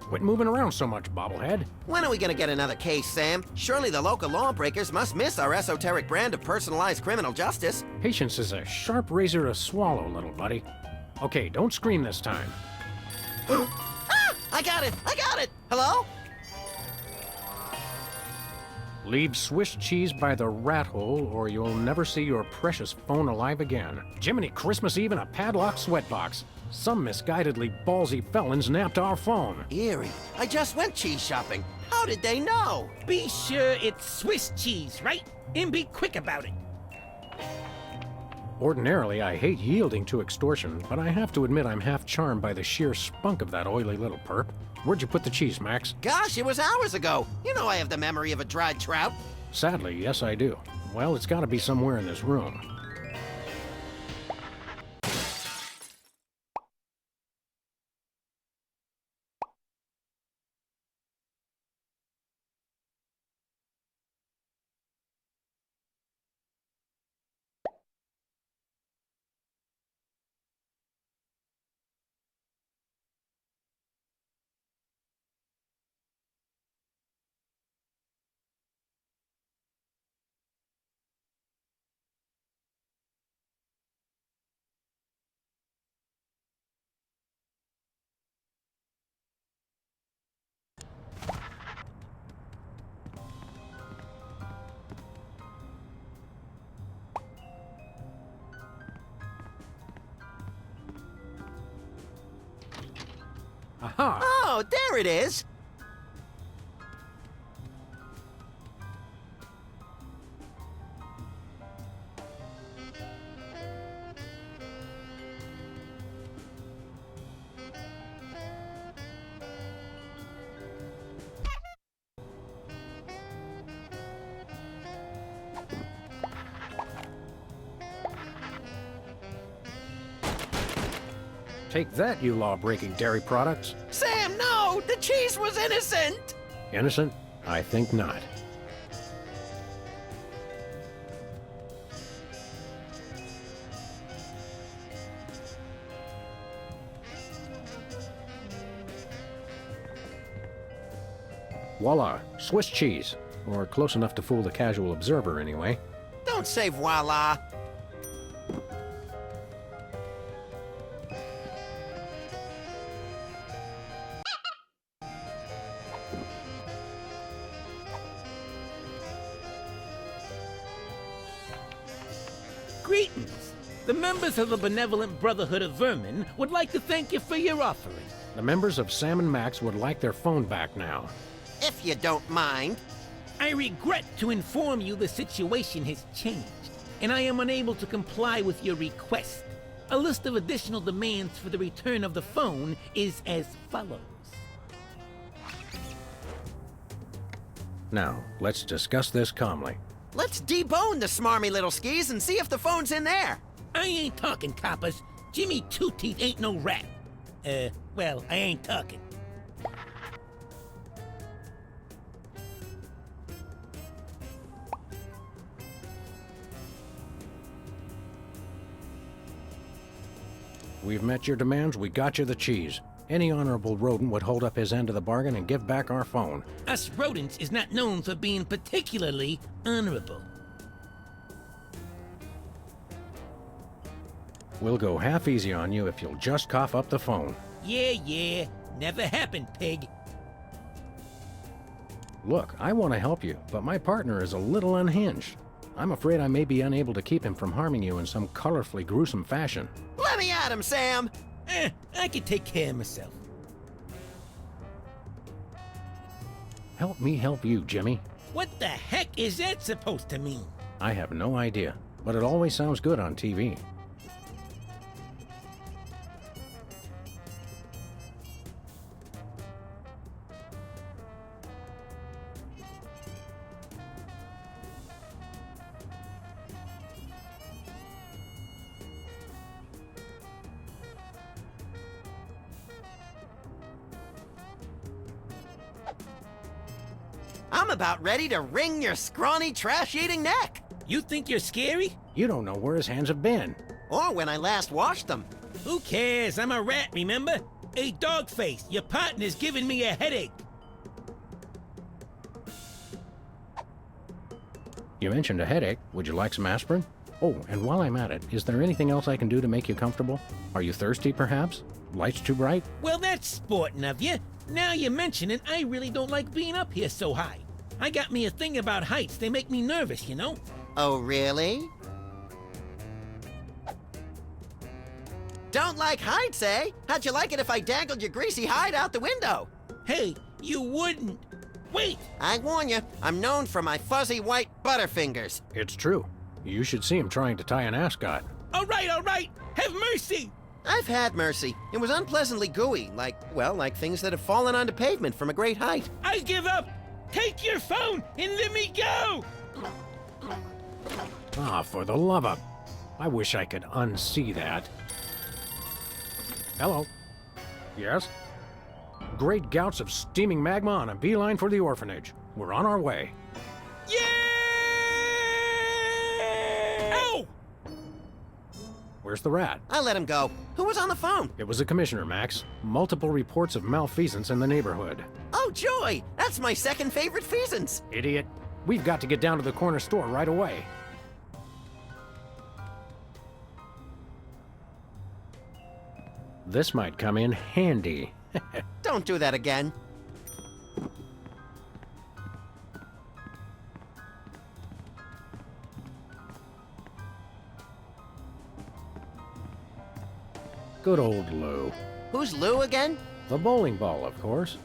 Quit moving around so much, bobblehead. When are we gonna get another case, Sam? Surely the local lawbreakers must miss our esoteric brand of personalized criminal justice. Patience is a sharp razor to swallow, little buddy. Okay, don't scream this time. Ah! I got it! I got it! Hello? Leave Swiss cheese by the rat hole, or you'll never see your precious phone alive again. Jiminy Christmas Eve in a padlocked sweatbox. Some misguidedly ballsy felons napped our phone. Eerie. I just went cheese shopping. How did they know? Be sure it's Swiss cheese, right? And be quick about it. Ordinarily, I hate yielding to extortion, but I have to admit I'm half charmed by the sheer spunk of that oily little perp. Where'd you put the cheese, Max? Gosh, it was hours ago. You know I have the memory of a dried trout. Sadly, yes I do. Well, it's gotta be somewhere in this room. Aha! Oh, there it is. Take that, you law-breaking dairy products. Sam, no! The cheese was innocent! Innocent? I think not. Voila, Swiss cheese. Or close enough to fool the casual observer, anyway. Don't say voila. Greetings. The members of the Benevolent Brotherhood of Vermin would like to thank you for your offering. The members of Sam and Max would like their phone back now. If you don't mind. I regret to inform you the situation has changed, and I am unable to comply with your request. A list of additional demands for the return of the phone is as follows. Now, let's discuss this calmly. Let's debone the smarmy little skis and see if the phone's in there. I ain't talking, coppers. Jimmy Two-Teeth ain't no rat. Well, I ain't talking. We've met your demands, we got you the cheese. Any honorable rodent would hold up his end of the bargain and give back our phone. Us rodents is not known for being particularly honorable. We'll go half easy on you if you'll just cough up the phone. Yeah, never happened, pig. Look, I want to help you, but my partner is a little unhinged. I'm afraid I may be unable to keep him from harming you in some colorfully gruesome fashion. Let me at him, Sam. I can take care of myself. Help me help you, Jimmy. What the heck is that supposed to mean? I have no idea, but it always sounds good on TV. I'm about ready to wring your scrawny, trash-eating neck. You think you're scary? You don't know where his hands have been. Or when I last washed them. Who cares? I'm a rat, remember? Hey, Dogface, your partner's giving me a headache. You mentioned a headache. Would you like some aspirin? Oh, and while I'm at it, is there anything else I can do to make you comfortable? Are you thirsty, perhaps? Lights too bright? Well, that's sporting of you. Now you mention it, I really don't like being up here so high. I got me a thing about heights. They make me nervous, you know? Oh, really? Don't like heights, eh? How'd you like it if I dangled your greasy hide out the window? Hey, you wouldn't. Wait! I warn you, I'm known for my fuzzy white butterfingers. It's true. You should see him trying to tie an ascot. All right, have mercy! I've had mercy. It was unpleasantly gooey, like things that have fallen onto pavement from a great height. I give up! Take your phone and let me go! Ah, for the love of... I wish I could unsee that. Hello. Yes? Great gouts of steaming magma on a beeline for the orphanage. We're on our way. Yeah! Ow! Where's the rat? I let him go. Who was on the phone? It was the commissioner, Max. Multiple reports of malfeasance in the neighborhood. Oh, joy! That's my second favorite feasance. Idiot. We've got to get down to the corner store right away. This might come in handy. Don't do that again. Good old Lou. Who's Lou again? The bowling ball, of course.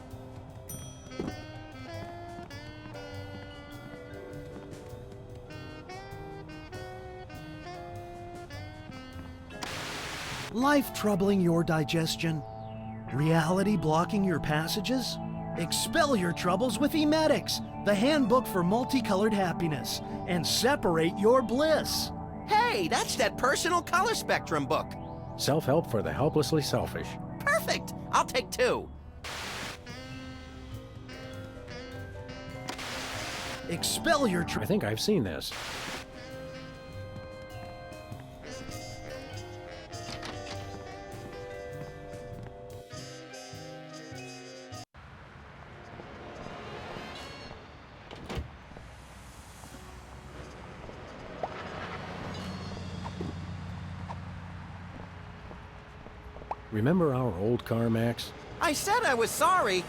Life troubling your digestion? Reality blocking your passages? Expel your troubles with Emetics, the handbook for multicolored happiness, and separate your bliss. Hey, that's that personal color spectrum book. Self-help for the helplessly selfish. Perfect. I'll take 2. Expel your I think I've seen this. Remember our old car, Max? I said I was sorry.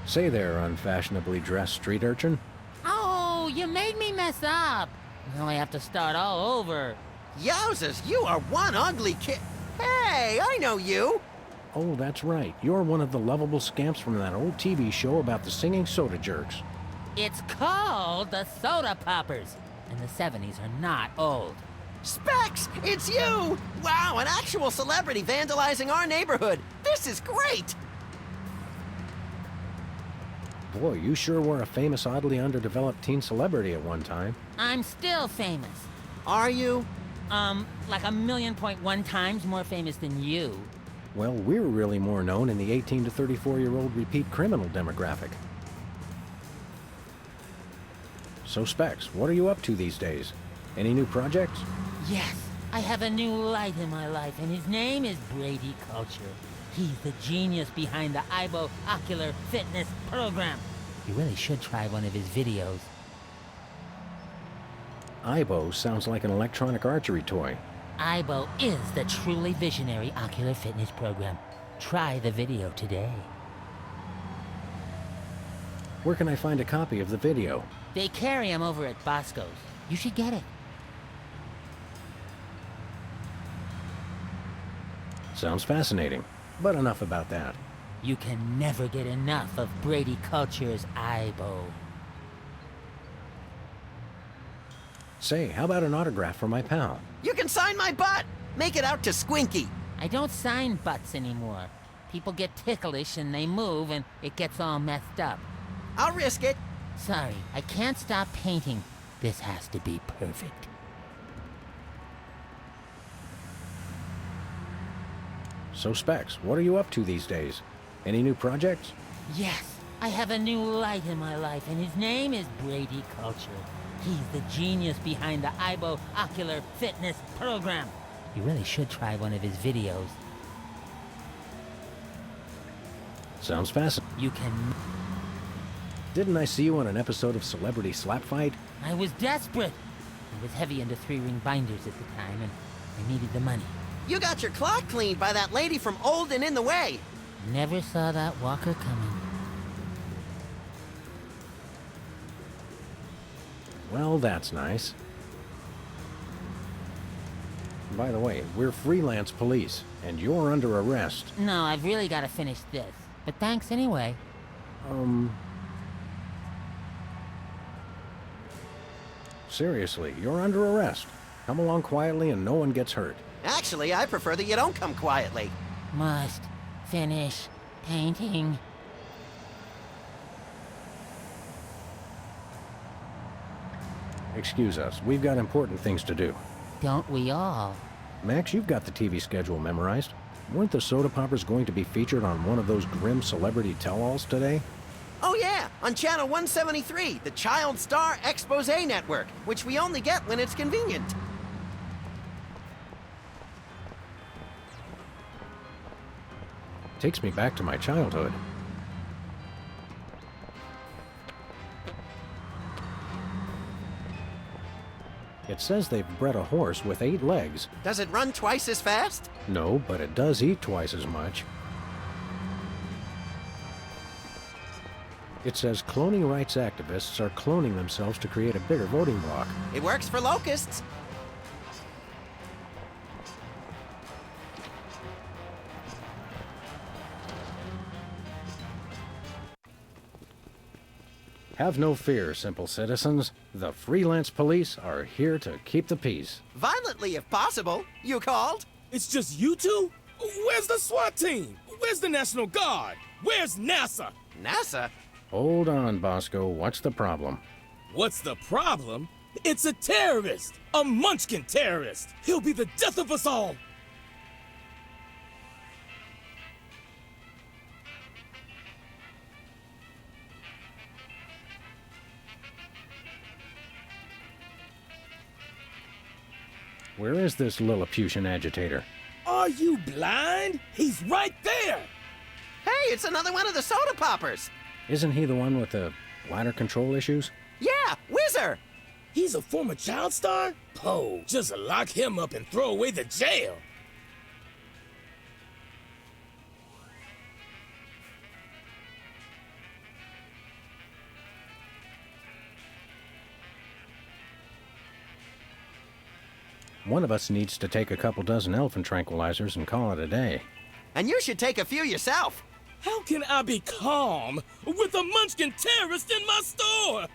Say there, unfashionably dressed street urchin. Oh, you made me mess up. Now I have to start all over. Yowzers, you are one ugly kid. Hey, I know you. Oh, that's right. You're one of the lovable scamps from that old TV show about the singing soda jerks. It's called the Soda Poppers, and the 70s are not old. Specs, it's you! Wow, an actual celebrity vandalizing our neighborhood. This is great! Boy, you sure were a famous, oddly underdeveloped teen celebrity at one time. I'm still famous. Are you? Like 1,000,000.1 times more famous than you. Well, we're really more known in the 18 to 34-year-old repeat criminal demographic. So, Specs, what are you up to these days? Any new projects? Yes, I have a new light in my life, and his name is Brady Culture. He's the genius behind the Aibo Ocular Fitness Program. You really should try one of his videos. Aibo sounds like an electronic archery toy. Aibo is the truly visionary ocular fitness program. Try the video today. Where can I find a copy of the video? They carry them over at Bosco's. You should get it. Sounds fascinating, but enough about that. You can never get enough of Brady Culture's Aibo. Say, how about an autograph for my pal? You can sign my butt! Make it out to Squinky. I don't sign butts anymore. People get ticklish and they move and it gets all messed up. I'll risk it. Sorry, I can't stop painting. This has to be perfect. So, Specs, what are you up to these days? Any new projects? Yes, I have a new light in my life, and his name is Brady Culture. He's the genius behind the Aibo Ocular Fitness Program. You really should try one of his videos. Sounds fascinating. You can... Didn't I see you on an episode of Celebrity Slap Fight? I was desperate. I was heavy into 3-ring binders at the time, and I needed the money. You got your clock cleaned by that lady from Old and in the Way. Never saw that walker coming. Well, that's nice. By the way, we're freelance police, and you're under arrest. No, I've really got to finish this. But thanks anyway. Seriously, you're under arrest. Come along quietly and no one gets hurt. Actually, I prefer that you don't come quietly. Must finish painting. Excuse us, we've got important things to do. Don't we all? Max, you've got the TV schedule memorized. Weren't the Soda Poppers going to be featured on one of those grim celebrity tell-alls today? Oh yeah, on channel 173, the Child Star Expose Network, which we only get when it's convenient. Takes me back to my childhood. It says they've bred a horse with 8 legs. Does it run twice as fast? No, but it does eat twice as much. It says cloning rights activists are cloning themselves to create a bigger voting bloc. It works for locusts. Have no fear, simple citizens. The freelance police are here to keep the peace. Violently, if possible. You called? It's just you two? Where's the SWAT team? Where's the National Guard? Where's NASA? NASA? Hold on, Bosco. What's the problem? What's the problem? It's a terrorist! A Munchkin terrorist! He'll be the death of us all! Where is this Lilliputian agitator? Are you blind? He's right there! Hey, it's another one of the Soda Poppers! Isn't he the one with the bladder control issues? Yeah, Whizzer! He's a former child star? Oh, just lock him up and throw away the jail! One of us needs to take a couple dozen elephant tranquilizers and call it a day. And you should take a few yourself. How can I be calm with a Munchkin terrorist in my store?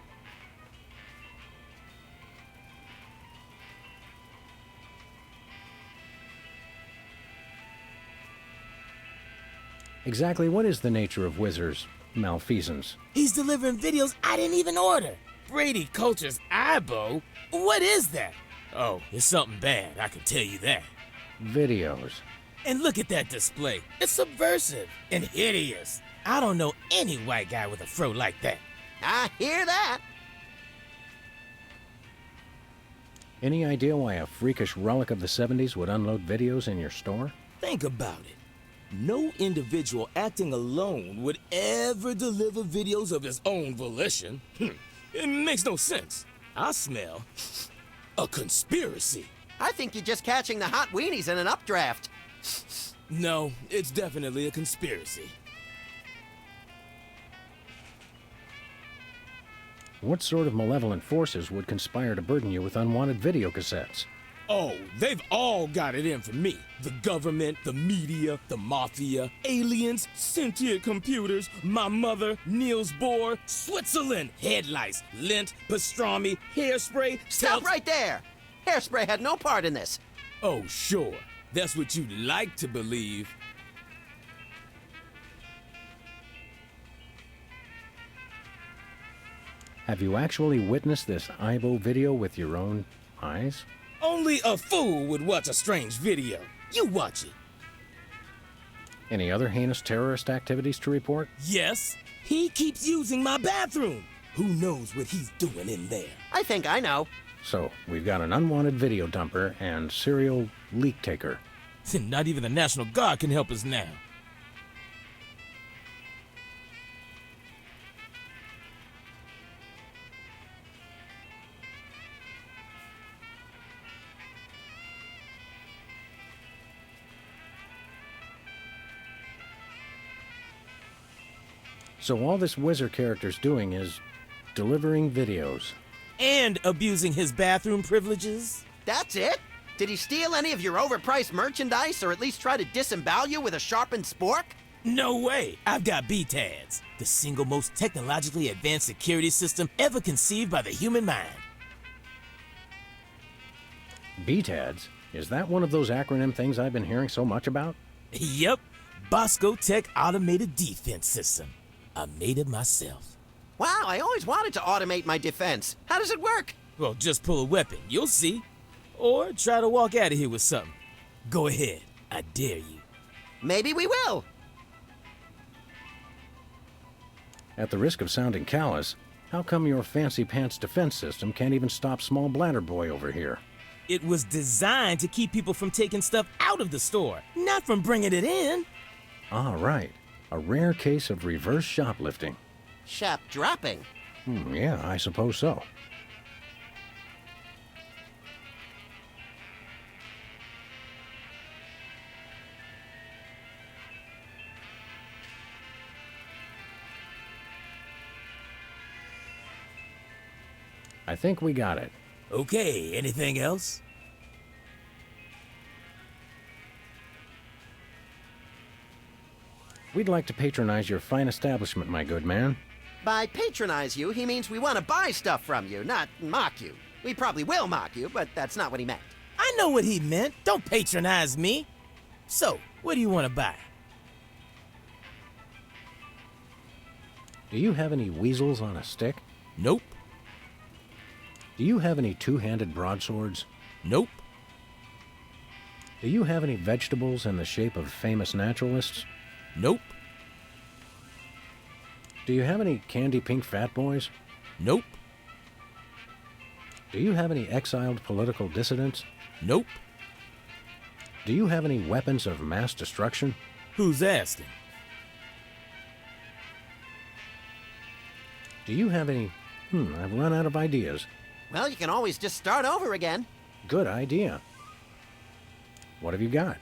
Exactly what is the nature of Whizzer's malfeasance? He's delivering videos I didn't even order. Brady Culture's Ibo? What is that? Oh, it's something bad, I can tell you that. Videos. And look at that display. It's subversive and hideous. I don't know any white guy with a fro like that. I hear that. Any idea why a freakish relic of the 70s would unload videos in your store? Think about it. No individual acting alone would ever deliver videos of his own volition. It makes no sense. I smell a conspiracy. I think you're just catching the hot weenies in an updraft. No, it's definitely a conspiracy. What sort of malevolent forces would conspire to burden you with unwanted video cassettes? Oh, they've all got it in for me. The government, the media, the mafia, aliens, sentient computers, my mother, Niels Bohr, Switzerland, headlights, lint, pastrami, hairspray. Stop right there! Hairspray had no part in this. Oh, sure. That's what you like to believe. Have you actually witnessed this Ibo video with your own eyes? Only a fool would watch a strange video. You watch it. Any other heinous terrorist activities to report? Yes, he keeps using my bathroom. Who knows what he's doing in there? I think I know. So, we've got an unwanted video dumper and serial leak taker. Not even the National Guard can help us now. So all this wizard character's doing is delivering videos. And abusing his bathroom privileges? That's it? Did he steal any of your overpriced merchandise or at least try to disembowel you with a sharpened spork? No way! I've got BTADS, the single most technologically advanced security system ever conceived by the human mind. BTADS? Is that one of those acronym things I've been hearing so much about? Yep, Bosco Tech Automated Defense System. I made it myself. Wow, I always wanted to automate my defense. How does it work? Well, just pull a weapon, you'll see. Or try to walk out of here with something. Go ahead, I dare you. Maybe we will. At the risk of sounding callous, how come your fancy pants defense system can't even stop small bladder boy over here? It was designed to keep people from taking stuff out of the store, not from bringing it in. Ah, right. A rare case of reverse shoplifting. Shop dropping. Yeah, I suppose so. I think we got it. Okay, anything else? We'd like to patronize your fine establishment, my good man. By patronize you, he means we want to buy stuff from you, not mock you. We probably will mock you, but that's not what he meant. I know what he meant. Don't patronize me. So, what do you want to buy? Do you have any weasels on a stick? Nope. Do you have any two-handed broadswords? Nope. Do you have any vegetables in the shape of famous naturalists? Nope. Do you have any candy pink fat boys? Nope. Do you have any exiled political dissidents? Nope. Do you have any weapons of mass destruction? Who's asking? Do you have any... I've run out of ideas. Well, you can always just start over again. Good idea. What have you got?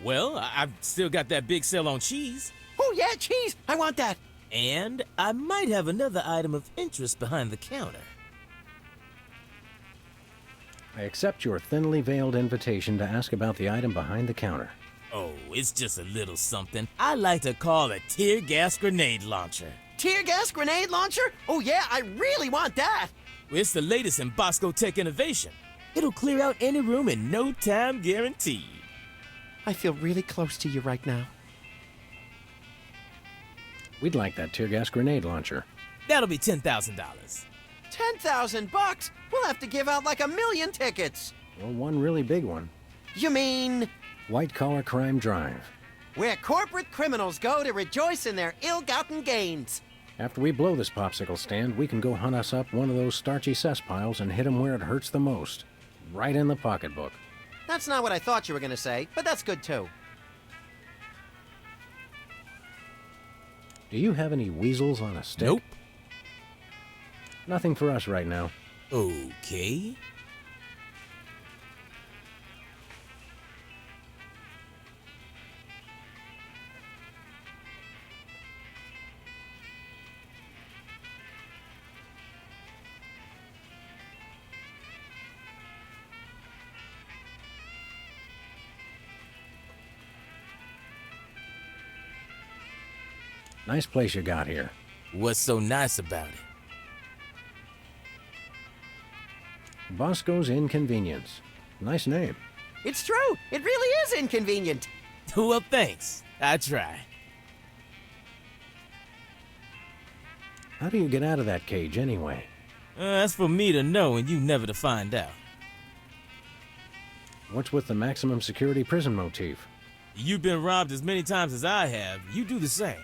Well, I've still got that big sale on cheese. Oh, yeah, cheese! I want that! And I might have another item of interest behind the counter. I accept your thinly veiled invitation to ask about the item behind the counter. Oh, it's just a little something I like to call a tear gas grenade launcher. Tear gas grenade launcher? Oh, yeah, I really want that! It's the latest in Bosco Tech innovation. It'll clear out any room in no time guaranteed. I feel really close to you right now. We'd like that tear gas grenade launcher. That'll be $10,000. 10,000 bucks? We'll have to give out like 1 million tickets. Well, one really big one. You mean White Collar Crime Drive. where corporate criminals go to rejoice in their ill-gotten gains? After we blow this popsicle stand, we can go hunt us up one of those starchy cesspiles and hit 'em where it hurts the most. Right in the pocketbook. That's not what I thought you were gonna say, but that's good too. Do you have any weasels on a stick? Nope. Nothing for us right now. Okay. Nice place you got here. What's so nice about it? Bosco's Inconvenience. Nice name. It's true. It really is inconvenient. Well, thanks. I try. How do you get out of that cage anyway? That's for me to know and you never to find out. What's with the maximum security prison motif? You've been robbed as many times as I have. You do the same.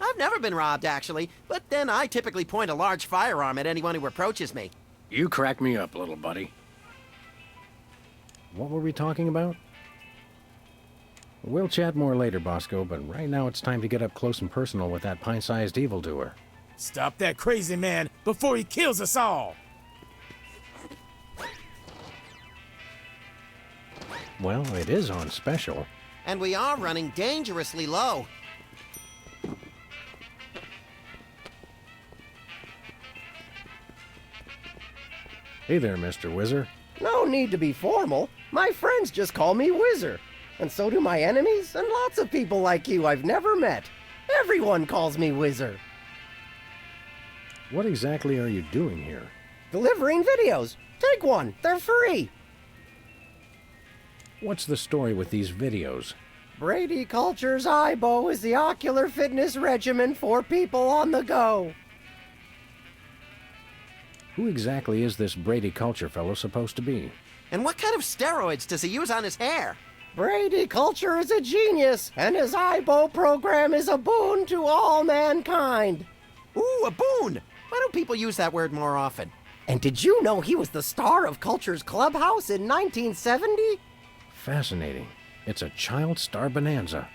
I've never been robbed, actually, but then I typically point a large firearm at anyone who approaches me. You crack me up, little buddy. What were we talking about? We'll chat more later, Bosco, but right now it's time to get up close and personal with that pint-sized evildoer. Stop that crazy man before he kills us all. Well, it is on special. And we are running dangerously low. Hey there, Mr. Whizzer. No need to be formal. My friends just call me Whizzer. And so do my enemies, and lots of people like you I've never met. Everyone calls me Whizzer. What exactly are you doing here? Delivering videos. Take one. They're free. What's the story with these videos? Brady Culture's IBO is the ocular fitness regimen for people on the go. Who exactly is this Brady Culture fellow supposed to be? And what kind of steroids does he use on his hair? Brady Culture is a genius, and his IBO program is a boon to all mankind. Ooh, a boon! Why don't people use that word more often? And did you know he was the star of Culture's Clubhouse in 1970? Fascinating. It's a child star bonanza.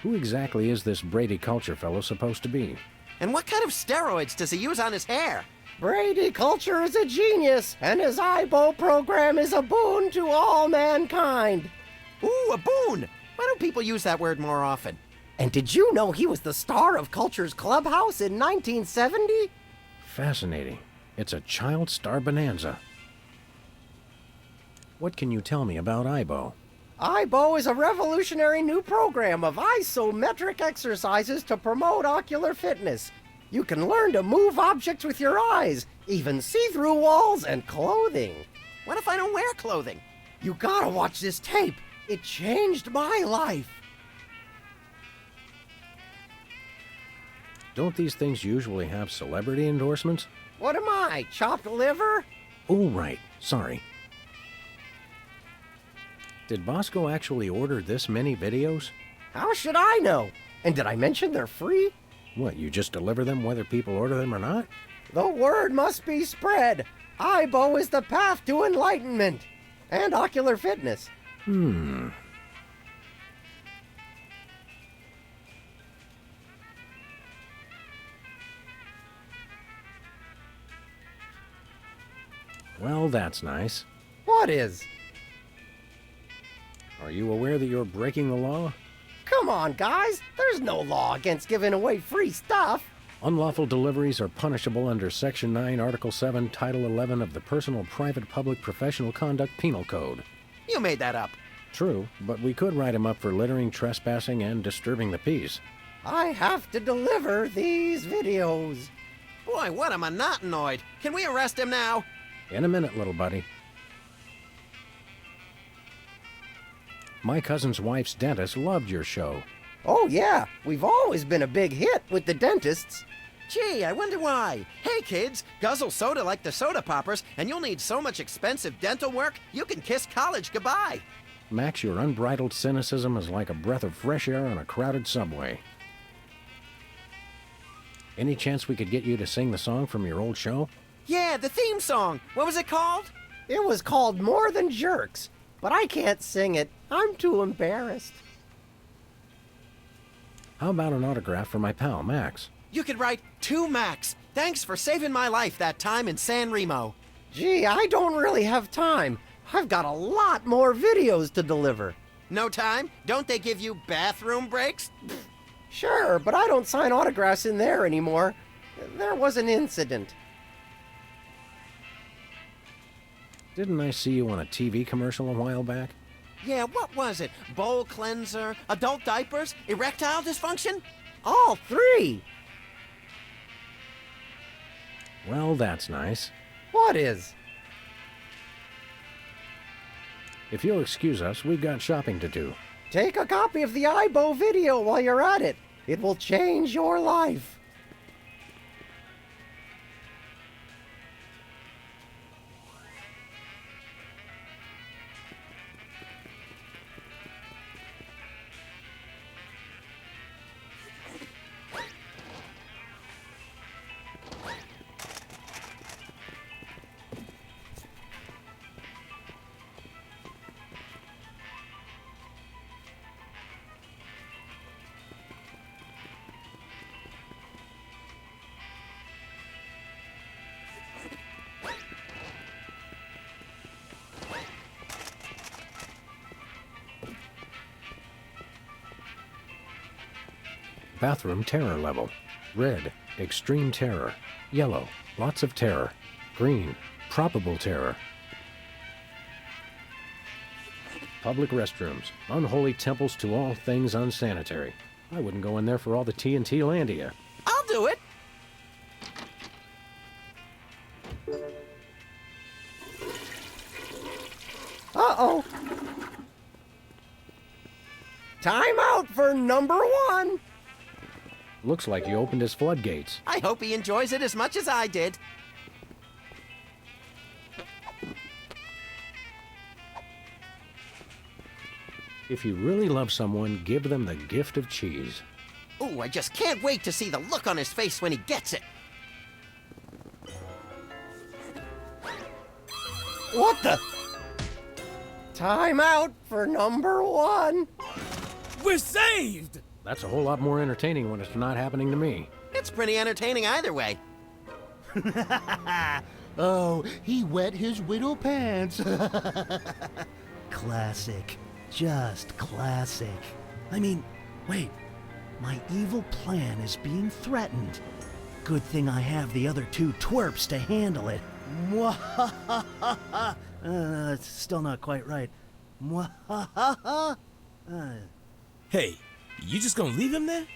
Who exactly is this Brady Culture fellow supposed to be? And what kind of steroids does he use on his hair? Brady Culture is a genius, and his IBO program is a boon to all mankind. Ooh, a boon! Why don't people use that word more often? And did you know he was the star of Culture's Clubhouse in 1970? Fascinating. It's a child star bonanza. What can you tell me about IBO? IBO is a revolutionary new program of isometric exercises to promote ocular fitness. You can learn to move objects with your eyes, even see through walls and clothing. What if I don't wear clothing? You gotta watch this tape. It changed my life. Don't these things usually have celebrity endorsements? What am I, chopped liver? Oh, right. Sorry. Did Bosco actually order this many videos? How should I know? And did I mention they're free? What, you just deliver them whether people order them or not? The word must be spread. IBO is the path to enlightenment and ocular fitness. Well, that's nice. What is? Are you aware that you're breaking the law? Come on, guys. There's no law against giving away free stuff. Unlawful deliveries are punishable under Section 9, Article 7, Title 11 of the Personal, Private, Public, Professional Conduct Penal Code. You made that up. True, but we could write him up for littering, trespassing, and disturbing the peace. I have to deliver these videos. Boy, what a monotanoid. Can we arrest him now? In a minute, little buddy. My cousin's wife's dentist loved your show. Oh, yeah. We've always been a big hit with the dentists. Gee, I wonder why. Hey, kids, guzzle soda like the soda poppers, and you'll need so much expensive dental work, you can kiss college goodbye. Max, your unbridled cynicism is like a breath of fresh air on a crowded subway. Any chance we could get you to sing the song from your old show? Yeah, the theme song. What was it called? It was called More Than Jerks, but I can't sing it. I'm too embarrassed. How about an autograph for my pal, Max? You could write, "To Max, thanks for saving my life that time in San Remo." Gee, I don't really have time. I've got a lot more videos to deliver. No time? Don't they give you bathroom breaks? Sure, but I don't sign autographs in there anymore. There was an incident. Didn't I see you on a TV commercial a while back? Yeah, what was it? Bowl cleanser, adult diapers, erectile dysfunction? All three. Well, that's nice. What is? If you'll excuse us, we've got shopping to do. Take a copy of the IBO video while you're at it. It will change your life. Bathroom terror level. Red, extreme terror. Yellow, lots of terror. Green, probable terror. Public restrooms. Unholy temples to all things unsanitary. I wouldn't go in there for all the TNT Landia. I'll do it. Uh-oh. Time out for number 1. Looks like you opened his floodgates. I hope he enjoys it as much as I did. If you really love someone, give them the gift of cheese. Ooh, I just can't wait to see the look on his face when he gets it. What the? Time out for number 1. We're saved! That's a whole lot more entertaining when it's not happening to me. It's pretty entertaining either way. Oh, he wet his widow pants. Classic. Just classic. I mean, wait. My evil plan is being threatened. Good thing I have the other 2 twerps to handle it. It's still not quite right. Hey, you just gonna leave him there?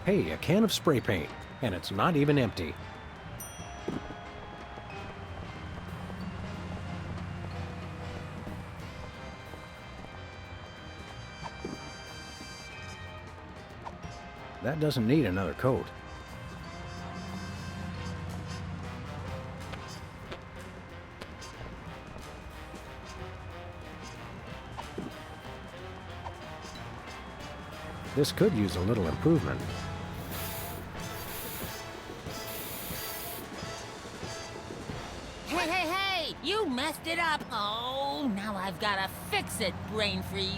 Hey, a can of spray paint, and it's not even empty. That doesn't need another coat. This could use a little improvement. Hey, hey, hey! You messed it up! Oh, now I've gotta fix it, brain freeze.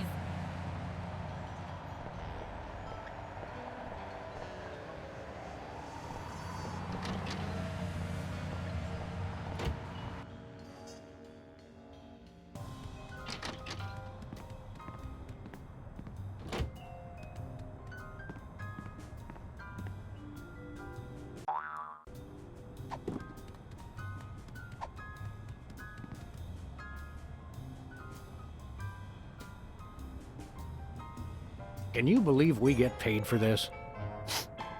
Can you believe we get paid for this?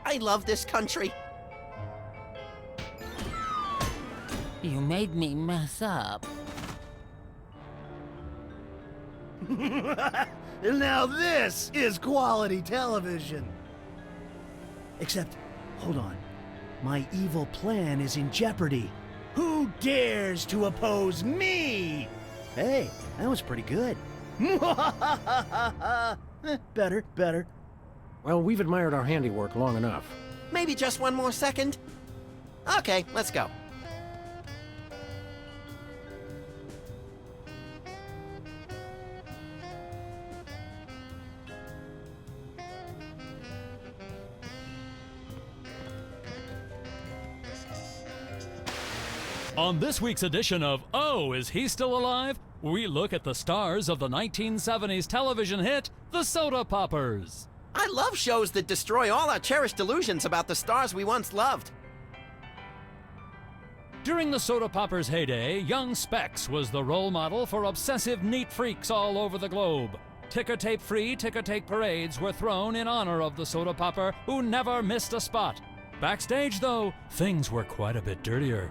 I love this country. You made me mess up. Now this is quality television. Except, hold on. My evil plan is in jeopardy. Who dares to oppose me? Hey, that was pretty good. Better. Well, we've admired our handiwork long enough. Maybe just one more second? Okay, let's go. On this week's edition of Oh, Is He Still Alive?, we look at the stars of the 1970s television hit, The Soda Poppers. I love shows that destroy all our cherished illusions about the stars we once loved. During the Soda Poppers' heyday, young Specs was the role model for obsessive neat freaks all over the globe. Ticker-tape-free ticker-tape parades were thrown in honor of the soda popper who never missed a spot. Backstage, though, things were quite a bit dirtier.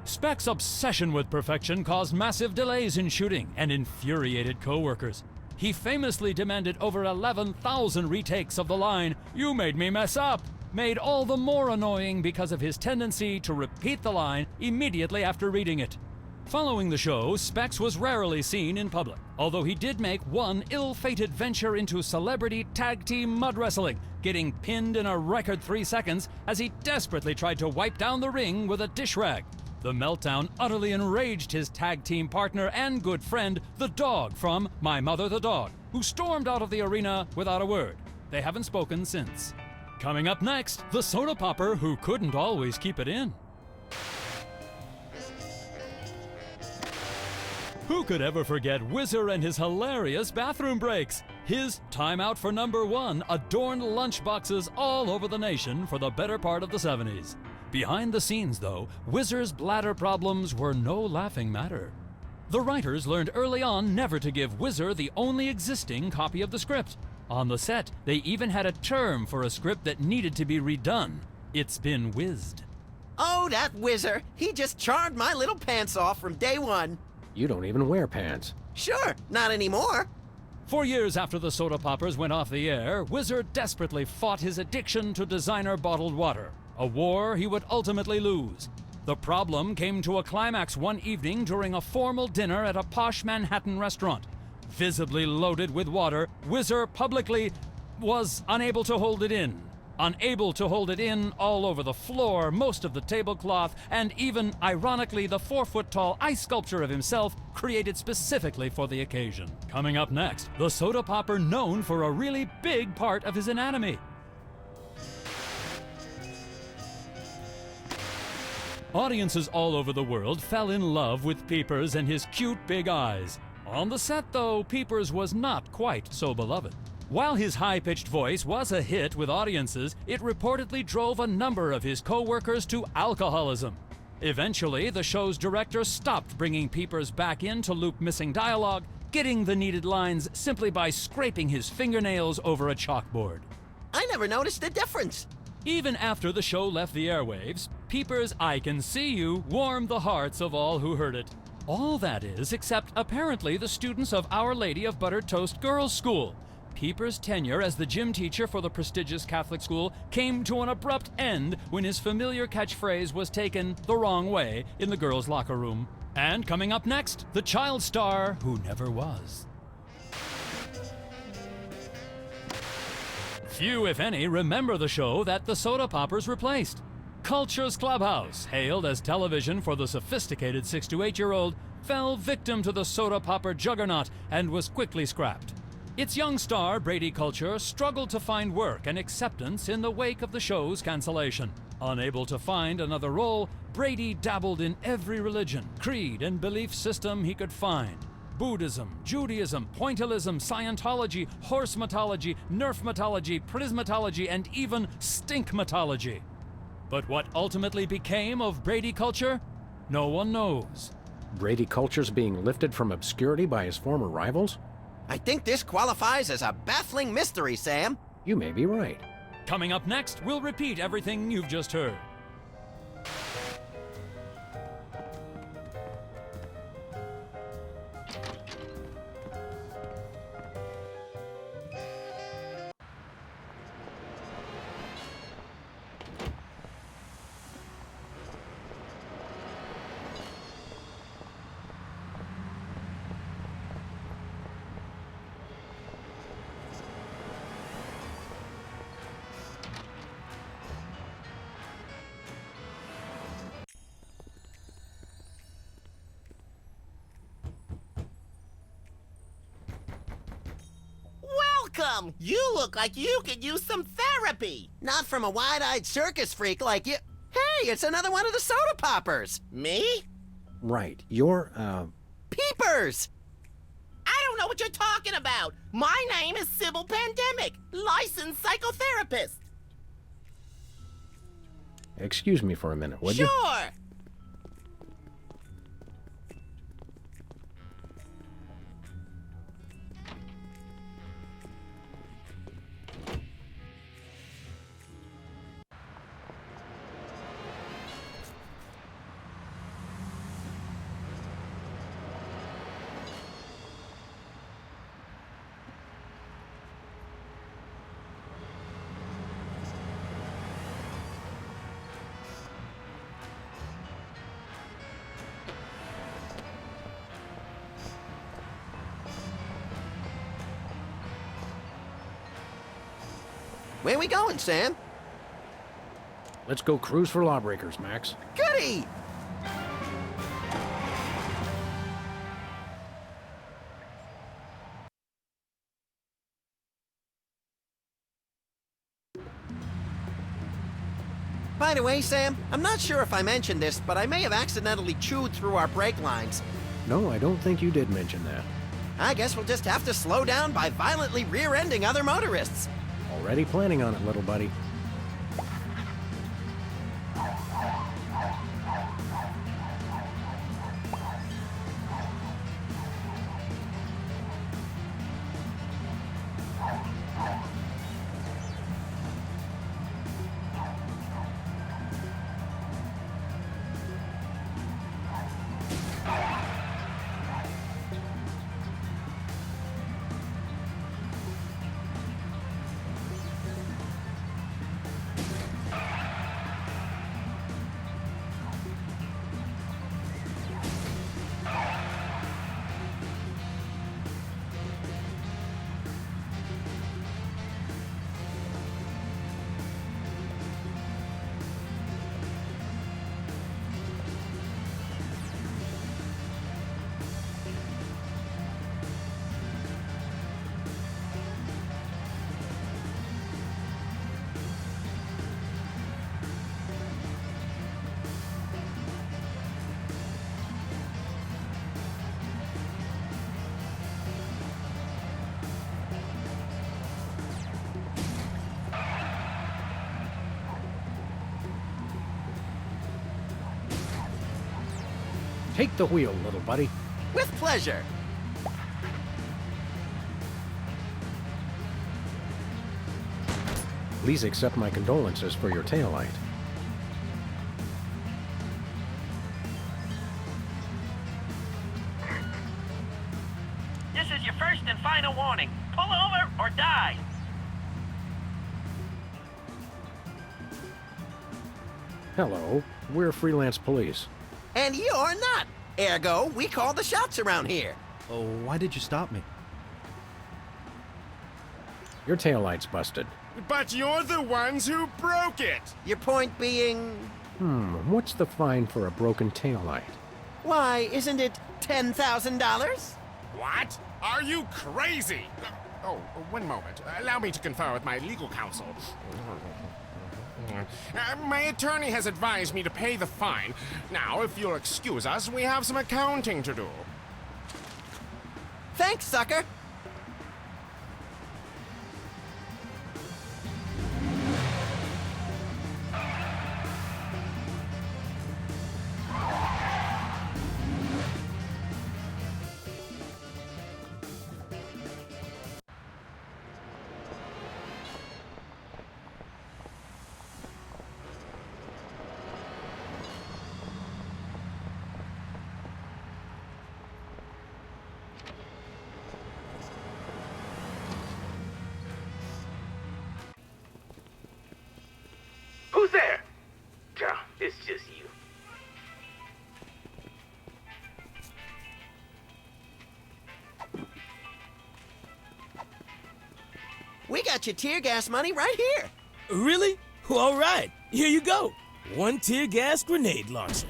Speck's obsession with perfection caused massive delays in shooting and infuriated co-workers. He famously demanded over 11,000 retakes of the line, "You made me mess up," made all the more annoying because of his tendency to repeat the line immediately after reading it. Following the show, Specs was rarely seen in public, although he did make one ill-fated venture into celebrity tag team mud wrestling, getting pinned in a record 3 seconds as he desperately tried to wipe down the ring with a dish rag. The meltdown utterly enraged his tag team partner and good friend, the Dog from My Mother the Dog, who stormed out of the arena without a word. They haven't spoken since. Coming up next, the soda popper who couldn't always keep it in. Who could ever forget Whizzer and his hilarious bathroom breaks? His timeout for number one adorned lunchboxes all over the nation for the better part of the 70s. Behind the scenes, though, Whizzer's bladder problems were no laughing matter. The writers learned early on never to give Whizzer the only existing copy of the script. On the set, they even had a term for a script that needed to be redone. It's been whizzed. Oh, that Whizzer! He just charmed my little pants off from day one. You don't even wear pants. Sure, not anymore. For years after the soda poppers went off the air, Whizzer desperately fought his addiction to designer bottled water, a war he would ultimately lose. The problem came to a climax one evening during a formal dinner at a posh Manhattan restaurant. Visibly loaded with water, Whizzer publicly was unable to hold it in. Unable to hold it in all over the floor, most of the tablecloth, and even, ironically, the 4-foot-tall ice sculpture of himself created specifically for the occasion. Coming up next, the soda popper known for a really big part of his anatomy. Audiences all over the world fell in love with Peepers and his cute big eyes. On the set, though, Peepers was not quite so beloved. While his high-pitched voice was a hit with audiences, it reportedly drove a number of his co-workers to alcoholism. Eventually, the show's director stopped bringing Peepers back in to loop missing dialogue, getting the needed lines simply by scraping his fingernails over a chalkboard. I never noticed the difference. Even after the show left the airwaves, Peepers' "I Can See You" warmed the hearts of all who heard it. All that is, except apparently the students of Our Lady of Buttered Toast Girls' School. Peepers' tenure as the gym teacher for the prestigious Catholic school came to an abrupt end when his familiar catchphrase was taken the wrong way in the girls' locker room. And coming up next, the child star who never was. Few, if any, remember the show that the soda poppers replaced. Culture's Clubhouse, hailed as television for the sophisticated 6 to 8-year-old, fell victim to the soda popper juggernaut and was quickly scrapped. Its young star, Brady Culture, struggled to find work and acceptance in the wake of the show's cancellation. Unable to find another role, Brady dabbled in every religion, creed, and belief system he could find. Buddhism, Judaism, Pointillism, Scientology, horsematology, nerfmatology, prismatology, and even stinkmatology. But what ultimately became of Brady Culture? No one knows. Brady Culture's being lifted from obscurity by his former rivals? I think this qualifies as a baffling mystery, Sam. You may be right. Coming up next, we'll repeat everything you've just heard. Welcome! You look like you could use some therapy. Not from a wide-eyed circus freak like you. Hey, it's another one of the soda poppers. Me? Right. You're, Peepers! I don't know what you're talking about. My name is Sybil Pandemic, licensed psychotherapist. Excuse me for a minute, would you? Sure. Where we going, Sam? Let's go cruise for lawbreakers, Max. Goody! By the way, Sam, I'm not sure if I mentioned this, but I may have accidentally chewed through our brake lines. No, I don't think you did mention that. I guess we'll just have to slow down by violently rear-ending other motorists. Already planning on it, little buddy. Take the wheel, little buddy. With pleasure. Please accept my condolences for your taillight. This is your first and final warning. Pull over or die. Hello, we're freelance police. And you're not. Ergo, we call the shots around here. Oh, why did you stop me? Your taillight's busted. But you're the ones who broke it! Your point being... What's the fine for a broken taillight? Why, isn't it $10,000? What? Are you crazy? Oh, one moment. Allow me to confer with my legal counsel. My attorney has advised me to pay the fine. Now, if you'll excuse us, we have some accounting to do. Thanks, sucker. Who's there? Oh, it's just you. We got your tear gas money right here. Really? All right, here you go. One tear gas grenade launcher.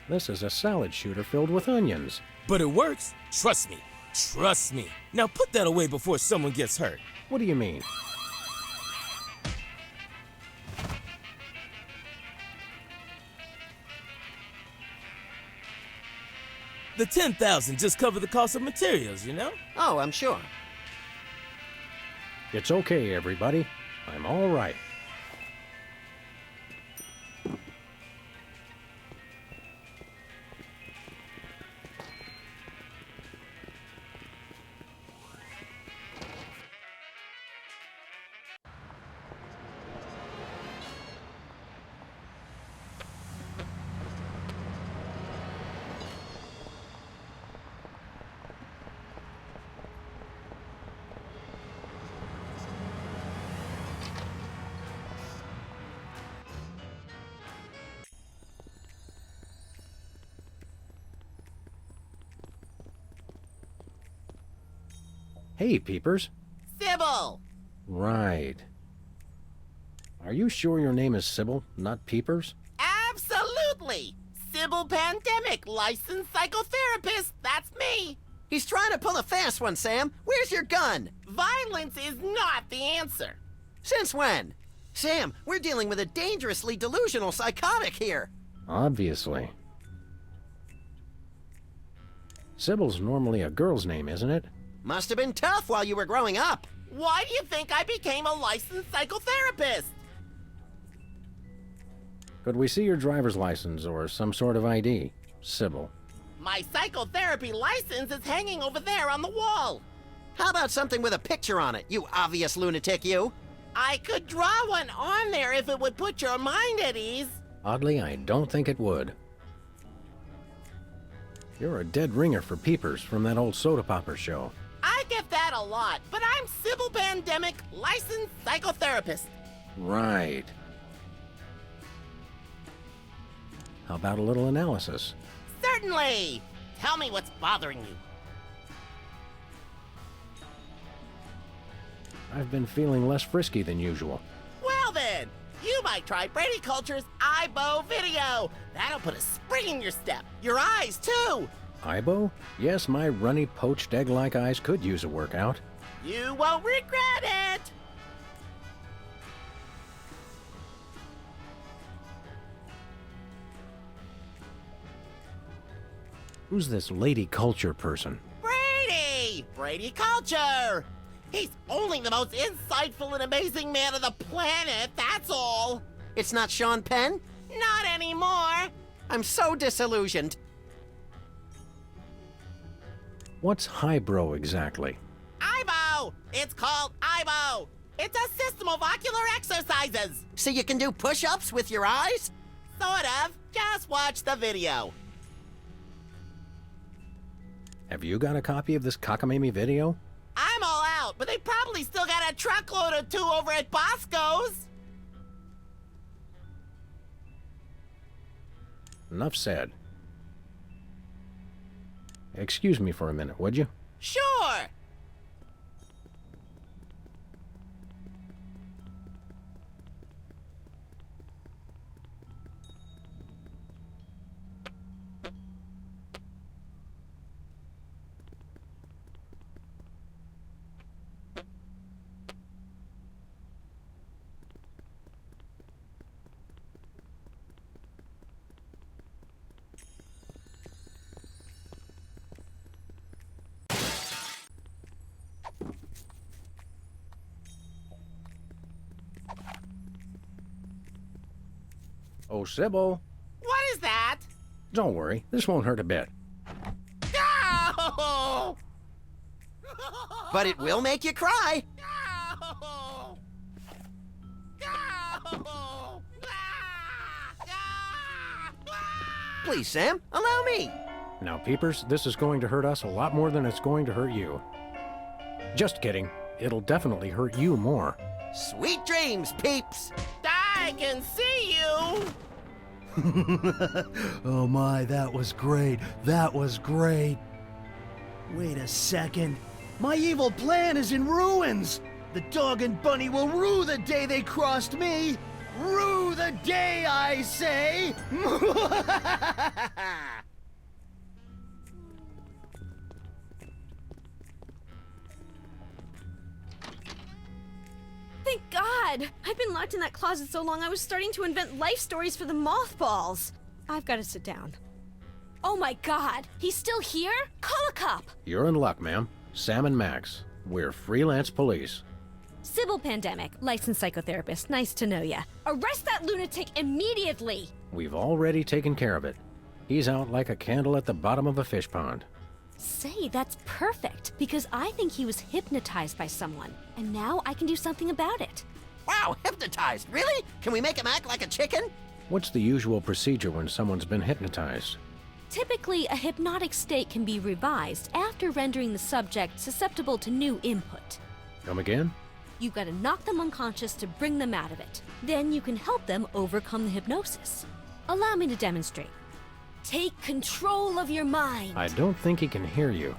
This is a salad shooter filled with onions. But it works. Trust me. Trust me. Now put that away before someone gets hurt. What do you mean? The $10,000 just covered the cost of materials, you know? Oh, I'm sure. It's okay, everybody. I'm all right. Hey, peepers. Sybil! Right. Are you sure your name is Sybil, not Peepers? Absolutely! Sybil Pandemic, licensed psychotherapist, that's me! He's trying to pull a fast one, Sam. Where's your gun? Violence is not the answer. Since when? Sam, we're dealing with a dangerously delusional psychotic here. Obviously. Sybil's normally a girl's name, isn't it? Must have been tough while you were growing up. Why do you think I became a licensed psychotherapist? Could we see your driver's license or some sort of ID, Sybil? My psychotherapy license is hanging over there on the wall. How about something with a picture on it, you obvious lunatic, you? I could draw one on there if it would put your mind at ease. Oddly, I don't think it would. You're a dead ringer for Peepers from that old Soda Popper show. I get that a lot, but I'm Sybil Pandemic, licensed psychotherapist. Right. How about a little analysis? Certainly! Tell me what's bothering you. I've been feeling less frisky than usual. Well then, you might try Brady Culture's IBO video. That'll put a spring in your step. Your eyes, too. Ibo? Yes, my runny, poached egg-like eyes could use a workout. You won't regret it. Who's this Lady Culture person? Brady! Brady Culture! He's only the most insightful and amazing man on the planet, that's all. It's not Sean Penn? Not anymore. I'm so disillusioned. What's highbrow exactly? IBO! It's called IBO. It's a system of ocular exercises. So you can do push-ups with your eyes? Sort of. Just watch the video. Have you got a copy of this cockamamie video? I'm all out, but they probably still got a truckload or two over at Bosco's. Enough said. Excuse me for a minute, would you? Sure. Oh, Sybil. What is that? Don't worry, this won't hurt a bit. No! But it will make you cry. No! No! Please, Sam, allow me. Now, Peepers, this is going to hurt us a lot more than it's going to hurt you. Just kidding. It'll definitely hurt you more. Sweet dreams, peeps. I can see you. Oh my, that was great. That was great. Wait a second. My evil plan is in ruins. The dog and bunny will rue the day they crossed me. Rue the day, I say. Thank God! I've been locked in that closet so long I was starting to invent life stories for the mothballs. I've got to sit down. Oh my God! He's still here? Call a cop! You're in luck, ma'am. Sam and Max. We're freelance police. Sybil Pandemic, licensed psychotherapist. Nice to know ya. Arrest that lunatic immediately! We've already taken care of it. He's out like a candle at the bottom of a fish pond. Say, that's perfect, because I think he was hypnotized by someone, and now I can do something about it. Wow, hypnotized. Really? Can we make him act like a chicken? What's the usual procedure when someone's been hypnotized? Typically, a hypnotic state can be revised after rendering the subject susceptible to new input. Come again? You've got to knock them unconscious to bring them out of it. Then you can help them overcome the hypnosis. Allow me to demonstrate. Take control of your mind. I don't think he can hear you.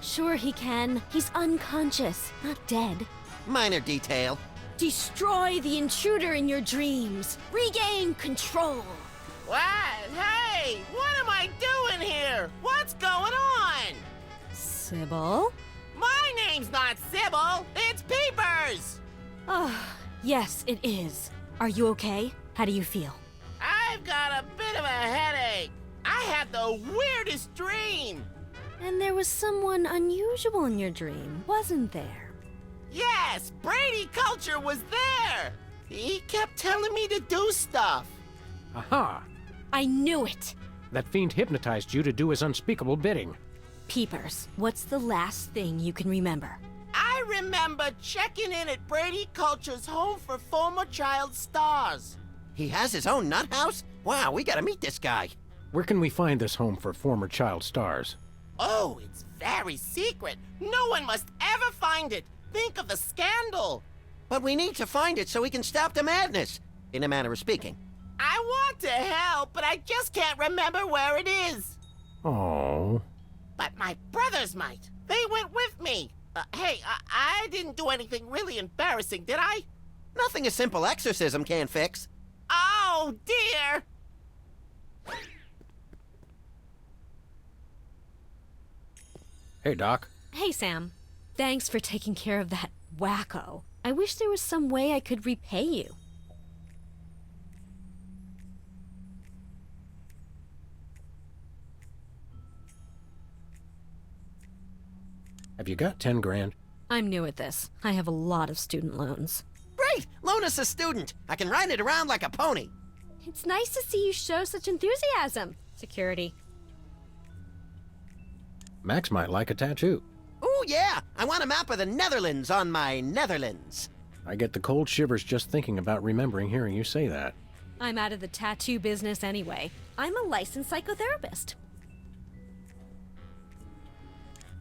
Sure he can. He's unconscious, not dead. Minor detail. Destroy the intruder in your dreams. Regain control. What? Hey, what am I doing here? What's going on? Sybil? My name's not Sybil, it's Peepers! Oh, yes, it is. Are you okay? How do you feel? I've got a bit of a headache. I had the weirdest dream. And there was someone unusual in your dream, wasn't there? Yes, Brady Culture was there. He kept telling me to do stuff. Aha! I knew it! That fiend hypnotized you to do his unspeakable bidding. Peepers, what's the last thing you can remember? I remember checking in at Brady Culture's home for former child stars. He has his own nut house? Wow, we gotta meet this guy. Where can we find this home for former child stars? Oh, it's very secret. No one must ever find it. Think of the scandal. But we need to find it so we can stop the madness, in a manner of speaking. I want to help, but I just can't remember where it is. Oh. But my brothers might. They went with me. Hey, I didn't do anything really embarrassing, did I? Nothing a simple exorcism can't fix. Oh, dear. Hey, Doc. Hey, Sam. Thanks for taking care of that wacko. I wish there was some way I could repay you. Have you got 10 grand? I'm new at this. I have a lot of student loans. Great! Loan us a student. I can ride it around like a pony. It's nice to see you show such enthusiasm. Security. Max might like a tattoo. Ooh, yeah! I want a map of the Netherlands on my Netherlands. I get the cold shivers just thinking about remembering hearing you say that. I'm out of the tattoo business anyway. I'm a licensed psychotherapist.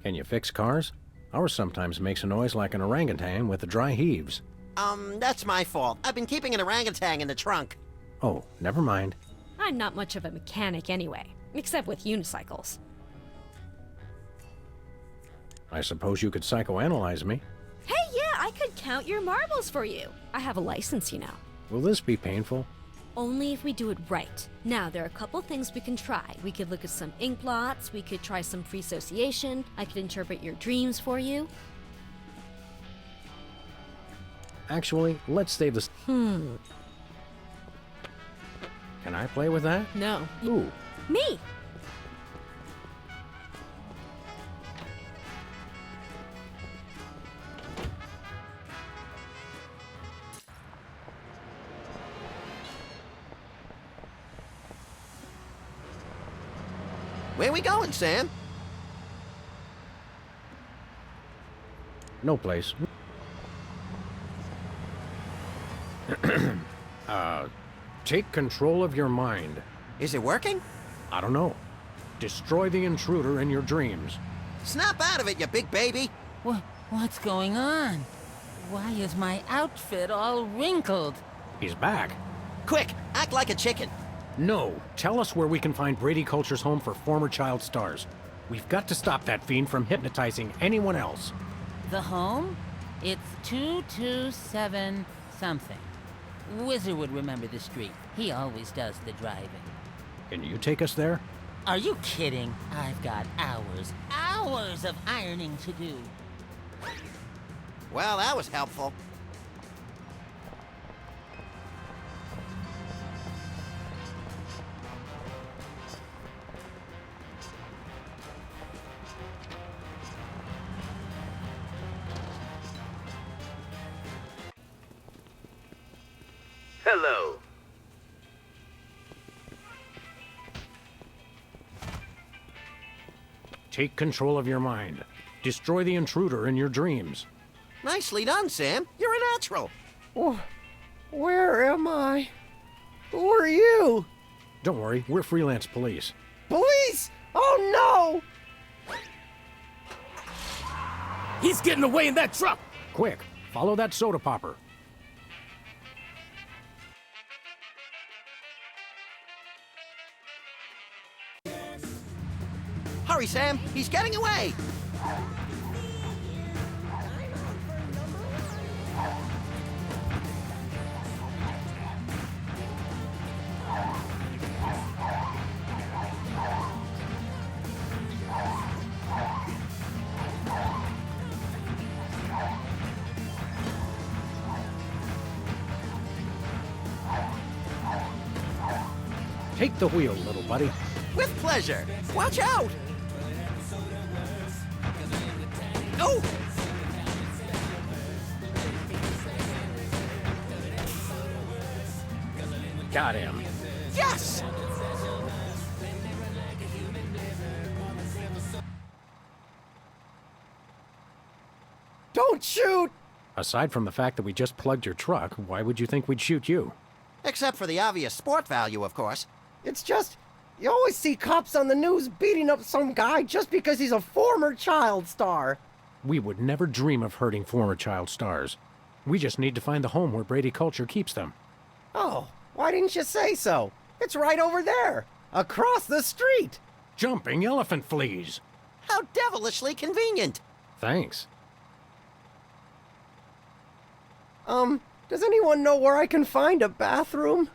Can you fix cars? Ours sometimes makes a noise like an orangutan with the dry heaves. That's my fault. I've been keeping an orangutan in the trunk. Oh, never mind. I'm not much of a mechanic anyway, except with unicycles. I suppose you could psychoanalyze me. Hey, yeah, I could count your marbles for you. I have a license, you know. Will this be painful? Only if we do it right. Now, there are a couple things we can try. We could look at some ink blots, we could try some free association, I could interpret your dreams for you. Actually, let's save this. Can I play with that? No. Ooh. Me! Where we going, Sam? No place. Take control of your mind. Is it working? I don't know. Destroy the intruder in your dreams. Snap out of it, you big baby. What's going on? Why is my outfit all wrinkled? He's back. Quick, act like a chicken. No, tell us where we can find Brady Culture's home for former child stars. We've got to stop that fiend from hypnotizing anyone else. The home? It's 227 something. Wizard would remember the street. He always does the driving. Can you take us there? Are you kidding? I've got hours of ironing to do. Well, that was helpful. Hello. Take control of your mind. Destroy the intruder in your dreams. Nicely done, Sam. You're a natural. Oh, where am I? Who are you? Don't worry, we're freelance police. Police! Oh no! He's getting away in that truck! Quick, follow that soda popper. Hurry, Sam. He's getting away. Take the wheel, little buddy. With pleasure. Watch out! Oh! Got him. Yes! Don't shoot! Aside from the fact that we just plugged your truck, why would you think we'd shoot you? Except for the obvious sport value, of course. It's just, you always see cops on the news beating up some guy just because he's a former child star. We would never dream of hurting former child stars. We just need to find the home where Brady Culture keeps them. Oh, why didn't you say so? It's right over there, across the street. Jumping elephant fleas. How devilishly convenient. Thanks. Does anyone know where I can find a bathroom?